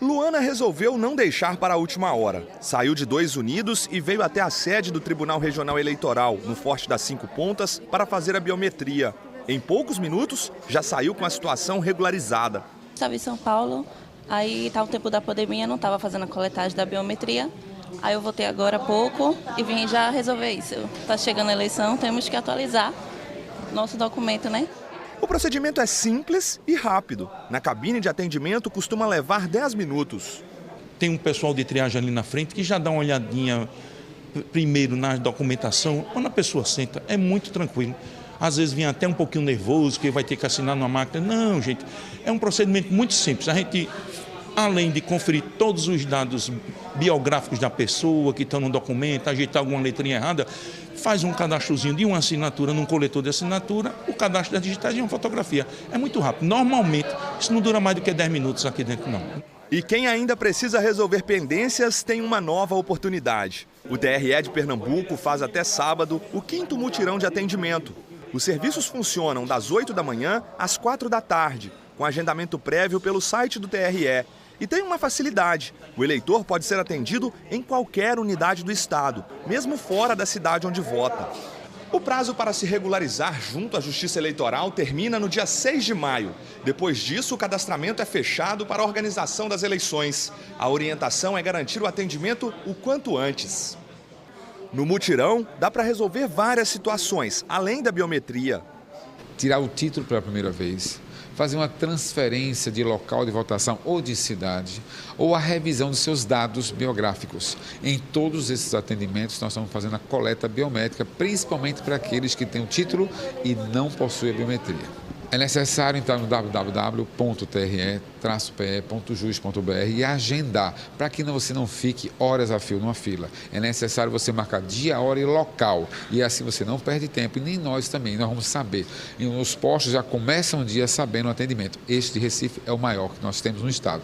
Speaker 7: Luana resolveu não deixar para a última hora. Saiu de 2 Unidos e veio até a sede do Tribunal Regional Eleitoral, no Forte das 5 Pontas, para fazer a biometria. Em poucos minutos, já saiu com a situação regularizada.
Speaker 8: Estava em São Paulo, aí estava o tempo da pandemia, não estava fazendo a coletagem da biometria. Aí eu voltei agora há pouco e vim já resolver isso. Está chegando a eleição, temos que atualizar nosso documento, né?
Speaker 7: O procedimento é simples e rápido. Na cabine de atendimento costuma levar 10 minutos.
Speaker 10: Tem um pessoal de triagem ali na frente que já dá uma olhadinha primeiro na documentação. Quando a pessoa senta, é muito tranquilo. Às vezes vem até um pouquinho nervoso, que vai ter que assinar numa máquina. Não, gente, é um procedimento muito simples. A gente, além de conferir todos os dados biográficos da pessoa que estão no documento, ajeitar alguma letrinha errada, faz um cadastrozinho de uma assinatura num coletor de assinatura, o cadastro das digitais e uma fotografia. É muito rápido. Normalmente, isso não dura mais do que 10 minutos aqui dentro, não.
Speaker 7: E quem ainda precisa resolver pendências tem uma nova oportunidade. O TRE de Pernambuco faz até sábado o 5º mutirão de atendimento. Os serviços funcionam das 8 da manhã às 4 da tarde, com agendamento prévio pelo site do TRE. E tem uma facilidade: o eleitor pode ser atendido em qualquer unidade do estado, mesmo fora da cidade onde vota. O prazo para se regularizar junto à Justiça Eleitoral termina no dia 6 de maio. Depois disso, o cadastramento é fechado para a organização das eleições. A orientação é garantir o atendimento o quanto antes. No mutirão, dá para resolver várias situações, além da biometria.
Speaker 12: Tirar o título pela primeira vez, fazer uma transferência de local de votação ou de cidade, ou a revisão dos seus dados biográficos. Em todos esses atendimentos, nós estamos fazendo a coleta biométrica, principalmente para aqueles que têm o título e não possuem a biometria. É necessário entrar no www.tre-pe.jus.br e agendar, para que você não fique horas a fio numa fila. É necessário você marcar dia, hora e local, e assim você não perde tempo, e nem nós também, nós vamos saber. E os postos já começam o dia sabendo o atendimento. Este de Recife é o maior que nós temos no estado.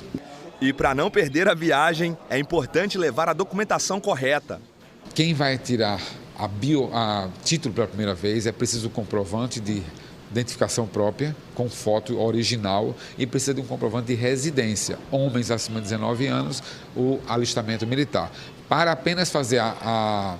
Speaker 7: E para não perder a viagem, é importante levar a documentação correta.
Speaker 12: Quem vai tirar a título pela primeira vez é preciso comprovante de identificação própria, com foto original, e precisa de um comprovante de residência. Homens acima de 19 anos, o alistamento militar. Para apenas fazer a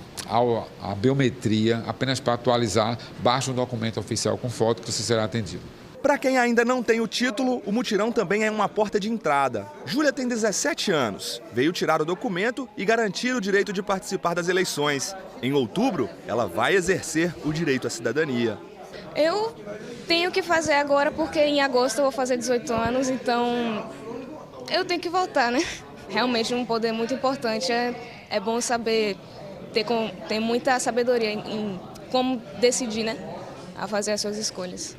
Speaker 12: biometria, apenas para atualizar, basta um documento oficial com foto que você será atendido.
Speaker 7: Para quem ainda não tem o título, o mutirão também é uma porta de entrada. Júlia tem 17 anos, veio tirar o documento e garantir o direito de participar das eleições. Em outubro, ela vai exercer o direito à cidadania.
Speaker 13: Eu tenho que fazer agora porque em agosto eu vou fazer 18 anos, então eu tenho que votar, né? Realmente um poder muito importante, é bom saber, ter muita sabedoria em como decidir, né? A fazer as suas escolhas.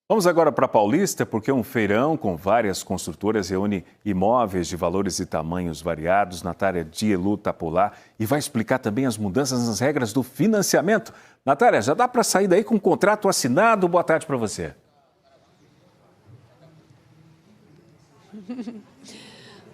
Speaker 1: Vamos agora para Paulista, porque um feirão com várias construtoras reúne imóveis de valores e tamanhos variados. Natália Dielu está por lá e vai explicar também as mudanças nas regras do financiamento. Natália, já dá para sair daí com o contrato assinado? Boa tarde para você.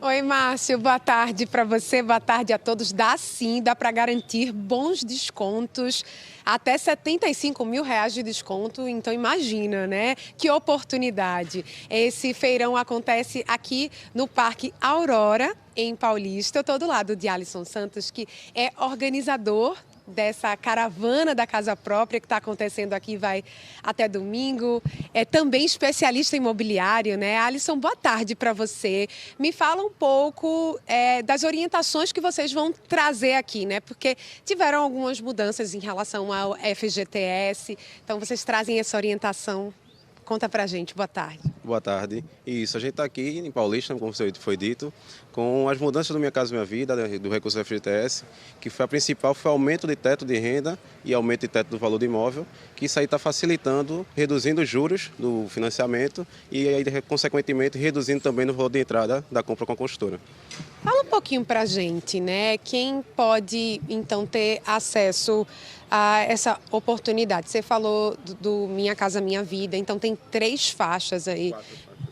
Speaker 9: Oi, Márcio, boa tarde para você, boa tarde a todos. Dá sim, dá para garantir bons descontos, até R$75 mil de desconto, então imagina, né? Que oportunidade. Esse feirão acontece aqui no Parque Aurora, em Paulista. Eu estou do lado de Alisson Santos, que é organizador dessa caravana da Casa Própria que está acontecendo aqui, vai até domingo. É também especialista em imobiliário, né? Alisson, boa tarde para você. Me fala um pouco das orientações que vocês vão trazer aqui, né? Porque tiveram algumas mudanças em relação ao FGTS, então vocês trazem essa orientação. Conta pra gente, boa tarde.
Speaker 14: Boa tarde. Isso, a gente está aqui em Paulista, como foi dito, com as mudanças do Minha Casa Minha Vida, do recurso FGTS, que foi a principal, foi aumento de teto de renda e aumento de teto do valor do imóvel, que isso aí está facilitando, reduzindo os juros do financiamento e aí, consequentemente, reduzindo também o valor de entrada da compra com a construtora.
Speaker 9: Fala um pouquinho pra gente, né? Quem pode, então, ter acesso a essa oportunidade? Você falou do Minha Casa Minha Vida, então tem 3 faixas aí.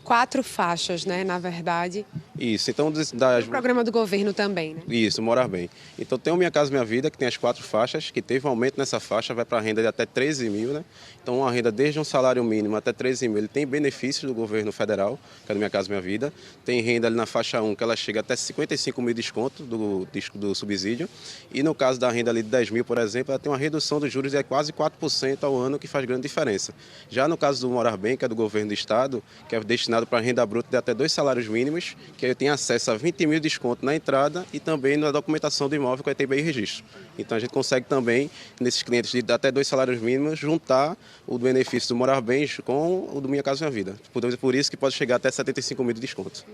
Speaker 9: 4 faixas, né, na verdade.
Speaker 14: Isso, então...
Speaker 9: O programa do governo também, né?
Speaker 14: Isso, Morar Bem. Então tem o Minha Casa Minha Vida, que tem as 4 faixas, que teve um aumento nessa faixa, vai para a renda de até 13 mil, né? Então uma renda desde um salário mínimo até 13 mil, ele tem benefícios do governo federal, que é do Minha Casa Minha Vida. Tem renda ali na faixa 1, que ela chega até 55 mil de desconto do subsídio. E no caso da renda ali de 10 mil, por exemplo, ela tem uma redução dos juros de quase 4% ao ano, que faz grande diferença. Já no caso do Morar Bem, que é do governo do estado, que é destinado para renda bruta de até 2 salários mínimos, que aí tem acesso a 20 mil de desconto na entrada e também na documentação do imóvel com a ITBI registro. Então a gente consegue também, nesses clientes de até 2 salários mínimos, juntar o benefício do Morar Bem com o do Minha Casa Minha Vida. Por isso que pode chegar até 75 mil de desconto.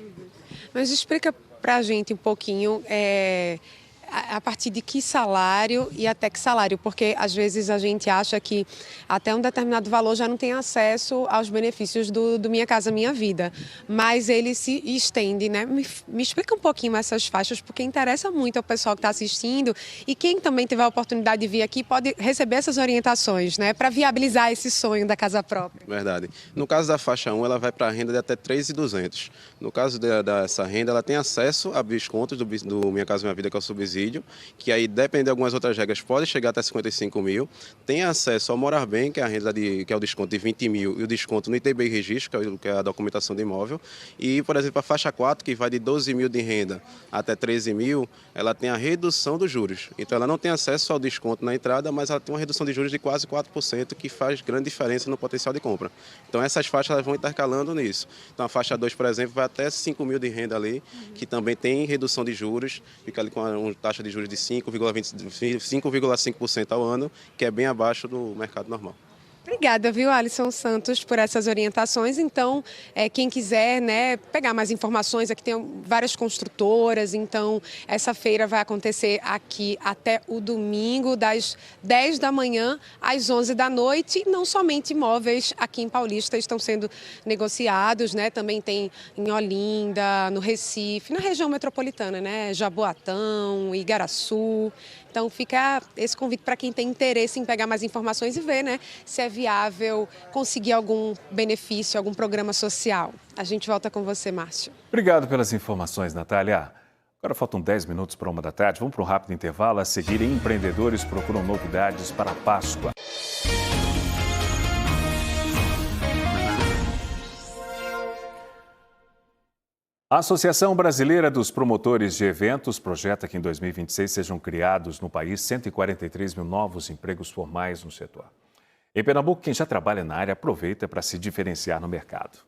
Speaker 9: Mas explica para a gente um pouquinho... a partir de que salário e até que salário? Porque às vezes a gente acha que até um determinado valor já não tem acesso aos benefícios do Minha Casa Minha Vida, mas ele se estende, né? Me explica um pouquinho essas faixas, porque interessa muito ao pessoal que está assistindo e quem também tiver a oportunidade de vir aqui pode receber essas orientações, né? Para viabilizar esse sonho da casa própria.
Speaker 14: Verdade. No caso da faixa 1, ela vai para a renda de até 3.200. No caso dessa renda, ela tem acesso a descontos do Minha Casa Minha Vida, que é o subsídio, que aí, dependendo de algumas outras regras, pode chegar até 55 mil. Tem acesso ao Morar Bem, que é a renda que é o desconto de 20 mil, e o desconto no ITBI registro, que é a documentação do imóvel. E, por exemplo, a faixa 4, que vai de 12 mil de renda até 13 mil, ela tem a redução dos juros. Então, ela não tem acesso ao desconto na entrada, mas ela tem uma redução de juros de quase 4%, que faz grande diferença no potencial de compra. Então, essas faixas elas vão intercalando nisso. Então, a faixa 2, por exemplo, vai até 5 mil de renda ali, que também tem redução de juros, fica ali com uma taxa de juros de 5,5% ao ano, que é bem abaixo do mercado normal.
Speaker 9: Obrigada, viu, Alisson Santos, por essas orientações. Então, quem quiser, né, pegar mais informações, aqui tem várias construtoras, então essa feira vai acontecer aqui até o domingo, das 10 da manhã às 11 da noite. E não somente imóveis aqui em Paulista estão sendo negociados, né, também tem em Olinda, no Recife, na região metropolitana, né, Jaboatão, Igaraçu. Então fica esse convite para quem tem interesse em pegar mais informações e ver, né, se é viável conseguir algum benefício, algum programa social. A gente volta com você, Márcio.
Speaker 1: Obrigado pelas informações, Natália. Agora faltam 10 minutos para 1 da tarde. Vamos para um rápido intervalo. A seguir, empreendedores procuram novidades para a Páscoa. A Associação Brasileira dos Promotores de Eventos projeta que em 2026 sejam criados no país 143 mil novos empregos formais no setor. Em Pernambuco, quem já trabalha na área aproveita para se diferenciar no mercado.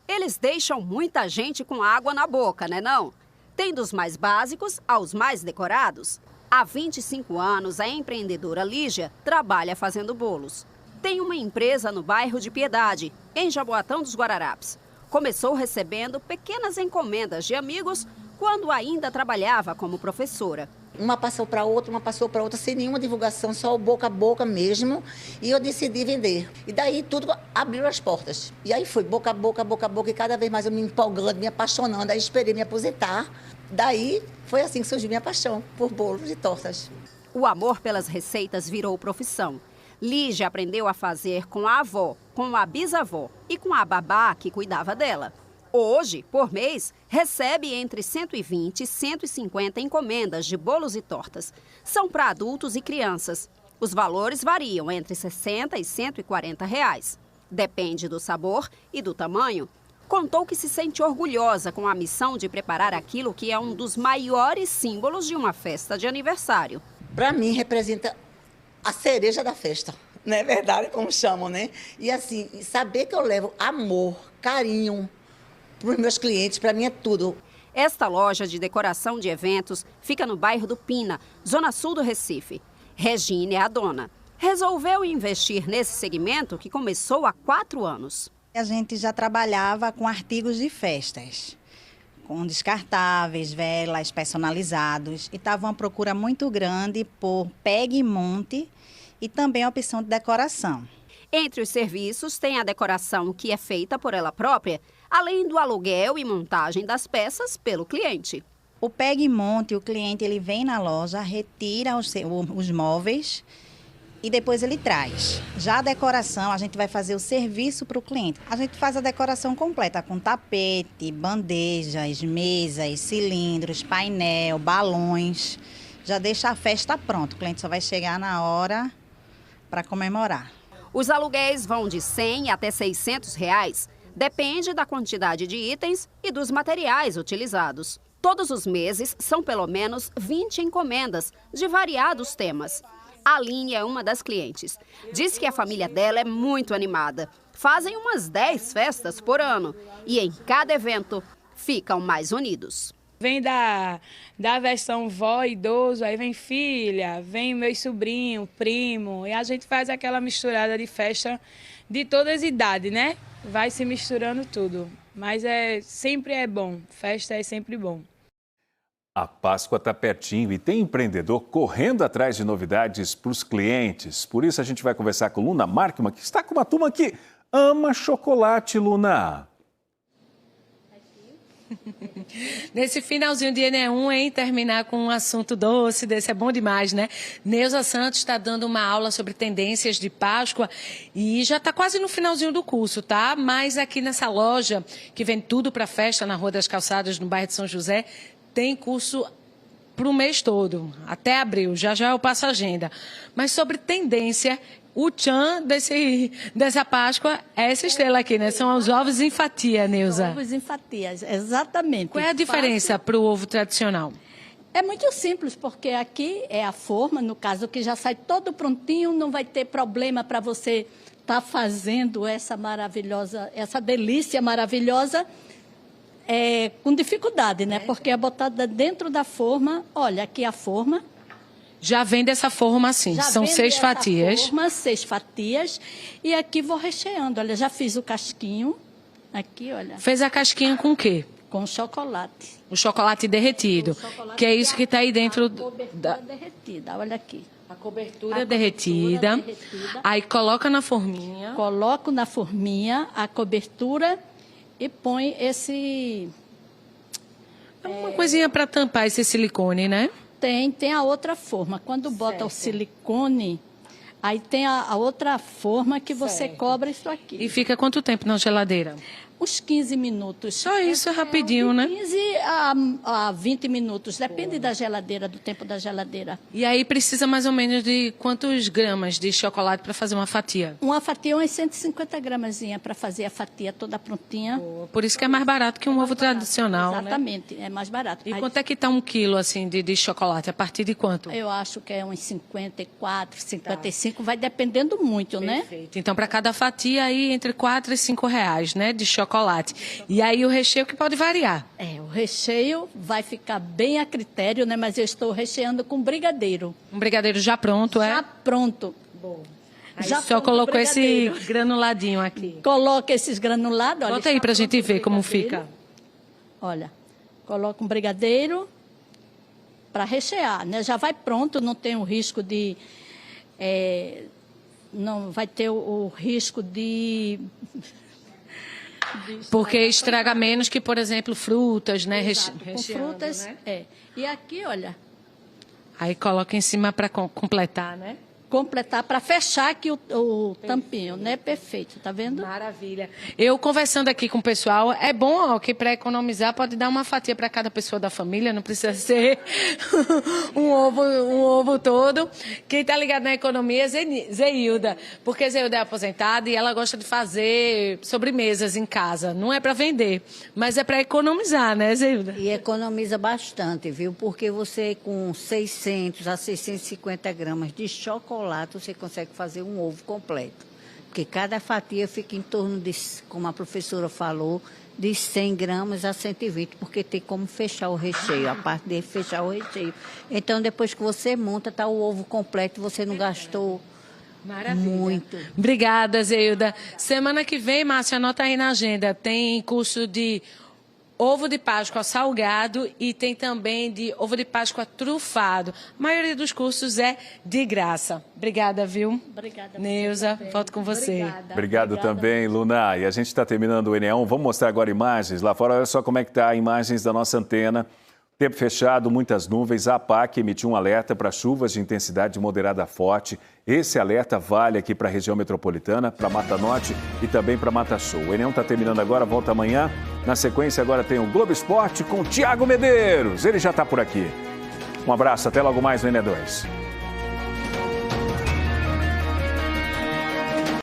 Speaker 3: Eles deixam muita gente com água na boca, né não? Tem dos mais básicos aos mais decorados. Há 25 anos, a empreendedora Lígia trabalha fazendo bolos. Tem uma empresa no bairro de Piedade, em Jaboatão dos Guararapes. Começou recebendo pequenas encomendas de amigos quando ainda trabalhava como professora.
Speaker 15: Uma passou para outra, sem nenhuma divulgação, só o boca a boca mesmo. E eu decidi vender. E daí tudo abriu as portas. E aí foi boca a boca, e cada vez mais eu me empolgando, me apaixonando. Aí esperei me aposentar. Daí foi assim que surgiu minha paixão por bolos e tortas.
Speaker 3: O amor pelas receitas virou profissão. Lígia aprendeu a fazer com a avó, com a bisavó e com a babá que cuidava dela. Hoje, por mês, recebe entre 120 e 150 encomendas de bolos e tortas. São para adultos e crianças. Os valores variam entre R$ 60 e R$ 140 reais. Depende do sabor e do tamanho. Contou que se sente orgulhosa com a missão de preparar aquilo que é um dos maiores símbolos de uma festa de aniversário.
Speaker 15: Para mim, representa a cereja da festa, não é verdade? Como chamam, né? E assim, saber que eu levo amor, carinho para os meus clientes, para mim é tudo.
Speaker 3: Esta loja de decoração de eventos fica no bairro do Pina, zona sul do Recife. Regina é a dona. Resolveu investir nesse segmento que começou há 4 anos.
Speaker 17: A gente já trabalhava com artigos de festas, com descartáveis, velas, personalizados. E estava uma procura muito grande por pegue e monte e também a opção de decoração.
Speaker 3: Entre os serviços tem a decoração que é feita por ela própria, além do aluguel e montagem das peças pelo cliente.
Speaker 17: O pegue e monte, o cliente ele vem na loja, retira os móveis e depois ele traz. Já a decoração, a gente vai fazer o serviço para o cliente. A gente faz a decoração completa com tapete, bandejas, mesas, cilindros, painel, balões. Já deixa a festa pronta. O cliente só vai chegar na hora para comemorar.
Speaker 3: Os aluguéis vão de R$ 100 até R$ 600 reais. Depende da quantidade de itens e dos materiais utilizados. Todos os meses são pelo menos 20 encomendas de variados temas. A Aline é uma das clientes. Diz que a família dela é muito animada. Fazem umas 10 festas por ano e em cada evento ficam mais unidos.
Speaker 18: Vem da versão vó, idoso, aí vem filha, vem meu sobrinho, primo, e a gente faz aquela misturada de festa de todas as idades, né? Vai se misturando tudo, mas sempre é bom, festa é sempre bom.
Speaker 1: A Páscoa está pertinho e tem empreendedor correndo atrás de novidades para os clientes. Por isso a gente vai conversar com Luna Markman, que está com uma turma que ama chocolate, Luna.
Speaker 25: Nesse finalzinho de Enem, hein? Terminar com um assunto doce desse é bom demais, né? Neuza Santos está dando uma aula sobre tendências de Páscoa e já está quase no finalzinho do curso, tá? Mas aqui nessa loja, que vende tudo para festa na Rua das Calçadas, no bairro de São José, tem curso para o mês todo, até abril, já eu passo a agenda. Mas sobre tendência, o tchan dessa Páscoa é essa estrela aqui, né? São os ovos em fatia, Neuza.
Speaker 26: Ovos em fatias, exatamente.
Speaker 25: Qual é a diferença para o ovo tradicional?
Speaker 26: É muito simples, porque aqui é a forma, no caso, que já sai todo prontinho, não vai ter problema para você estar fazendo essa delícia maravilhosa com dificuldade, né? Porque é botada dentro da forma, olha, aqui a forma,
Speaker 25: Já vem dessa forma assim, são 6 fatias.
Speaker 26: Forma, 6 fatias. E aqui vou recheando. Olha, já fiz o casquinho. Aqui, olha.
Speaker 25: Fez a casquinha com o quê?
Speaker 26: Com chocolate.
Speaker 25: O chocolate derretido. Que é isso que está aí dentro
Speaker 26: da derretida, olha aqui.
Speaker 25: A cobertura derretida. Aí coloca na forminha.
Speaker 26: Coloco na forminha a cobertura e põe esse...
Speaker 25: Uma coisinha para tampar esse silicone, né?
Speaker 26: Tem a outra forma. Quando bota o silicone, aí tem a outra forma que você cobra isso aqui.
Speaker 25: E fica quanto tempo na geladeira?
Speaker 26: Uns 15 minutos.
Speaker 25: Só isso, é rapidinho, né?
Speaker 26: 15 a 20 minutos, depende da geladeira, do tempo da geladeira.
Speaker 25: E aí precisa mais ou menos de quantos gramas de chocolate para fazer uma fatia?
Speaker 26: Uma fatia, umas 150 gramazinha para fazer a fatia toda prontinha.
Speaker 25: Por isso que é mais barato que um ovo tradicional,
Speaker 26: exatamente, né? É mais barato.
Speaker 25: E quanto é que está 1 quilo assim, de chocolate? A partir de quanto?
Speaker 26: Eu acho que é uns 54, 55, vai dependendo muito, né?
Speaker 25: Então, para cada fatia, aí entre 4 e 5 reais, né? De chocolate. E aí o recheio que pode variar.
Speaker 26: O recheio vai ficar bem a critério, né? Mas eu estou recheando com brigadeiro.
Speaker 25: Um brigadeiro já pronto,
Speaker 26: Já pronto.
Speaker 25: Bom. Aí já só colocou esse granuladinho aqui.
Speaker 26: Coloca esses granulados.
Speaker 25: Bota aí pra gente ver como fica.
Speaker 26: Olha, coloca um brigadeiro para rechear, né? Já vai pronto, não tem o risco de... não vai ter o risco de...
Speaker 25: Porque estraga menos que, por exemplo, frutas, né?
Speaker 26: Com frutas, né? E aqui, olha.
Speaker 25: Aí coloca em cima para completar, né?
Speaker 26: Completar para fechar aqui o tampinho, né? Perfeito, tá vendo?
Speaker 25: Maravilha. Eu conversando aqui com o pessoal, é bom que para economizar pode dar uma fatia para cada pessoa da família, não precisa ser um ovo todo. Quem está ligado na economia é Zeilda, porque Zeilda é aposentada e ela gosta de fazer sobremesas em casa. Não é para vender, mas é para economizar, né, Zeilda?
Speaker 2: E economiza bastante, viu? Porque você com 600 a 650 gramas de chocolate, você consegue fazer um ovo completo. Porque cada fatia fica em torno de, como a professora falou, de 100 gramas a 120, porque tem como fechar o recheio, a parte de fechar o recheio. Então, depois que você monta, tá o ovo completo, você não gastou muito.
Speaker 25: Obrigada, Zeilda. Semana que vem, Márcia, anota aí na agenda, tem curso de ovo de Páscoa salgado e tem também de ovo de Páscoa trufado. A maioria dos cursos é de graça. Obrigada, viu?
Speaker 26: Obrigada.
Speaker 25: Neuza, volto com você.
Speaker 1: Obrigado também, Luna. E a gente está terminando o Enem1. Vamos mostrar agora imagens. Lá fora, olha só como é que está imagens da nossa antena. Tempo fechado, muitas nuvens. A APAC emitiu um alerta para chuvas de intensidade moderada a forte. Esse alerta vale aqui para a região metropolitana, para Mata Norte e também para Mata Sul. O Enem está terminando agora, volta amanhã. Na sequência, agora tem o Globo Esporte com o Thiago Medeiros. Ele já está por aqui. Um abraço, até logo mais no Enem 2.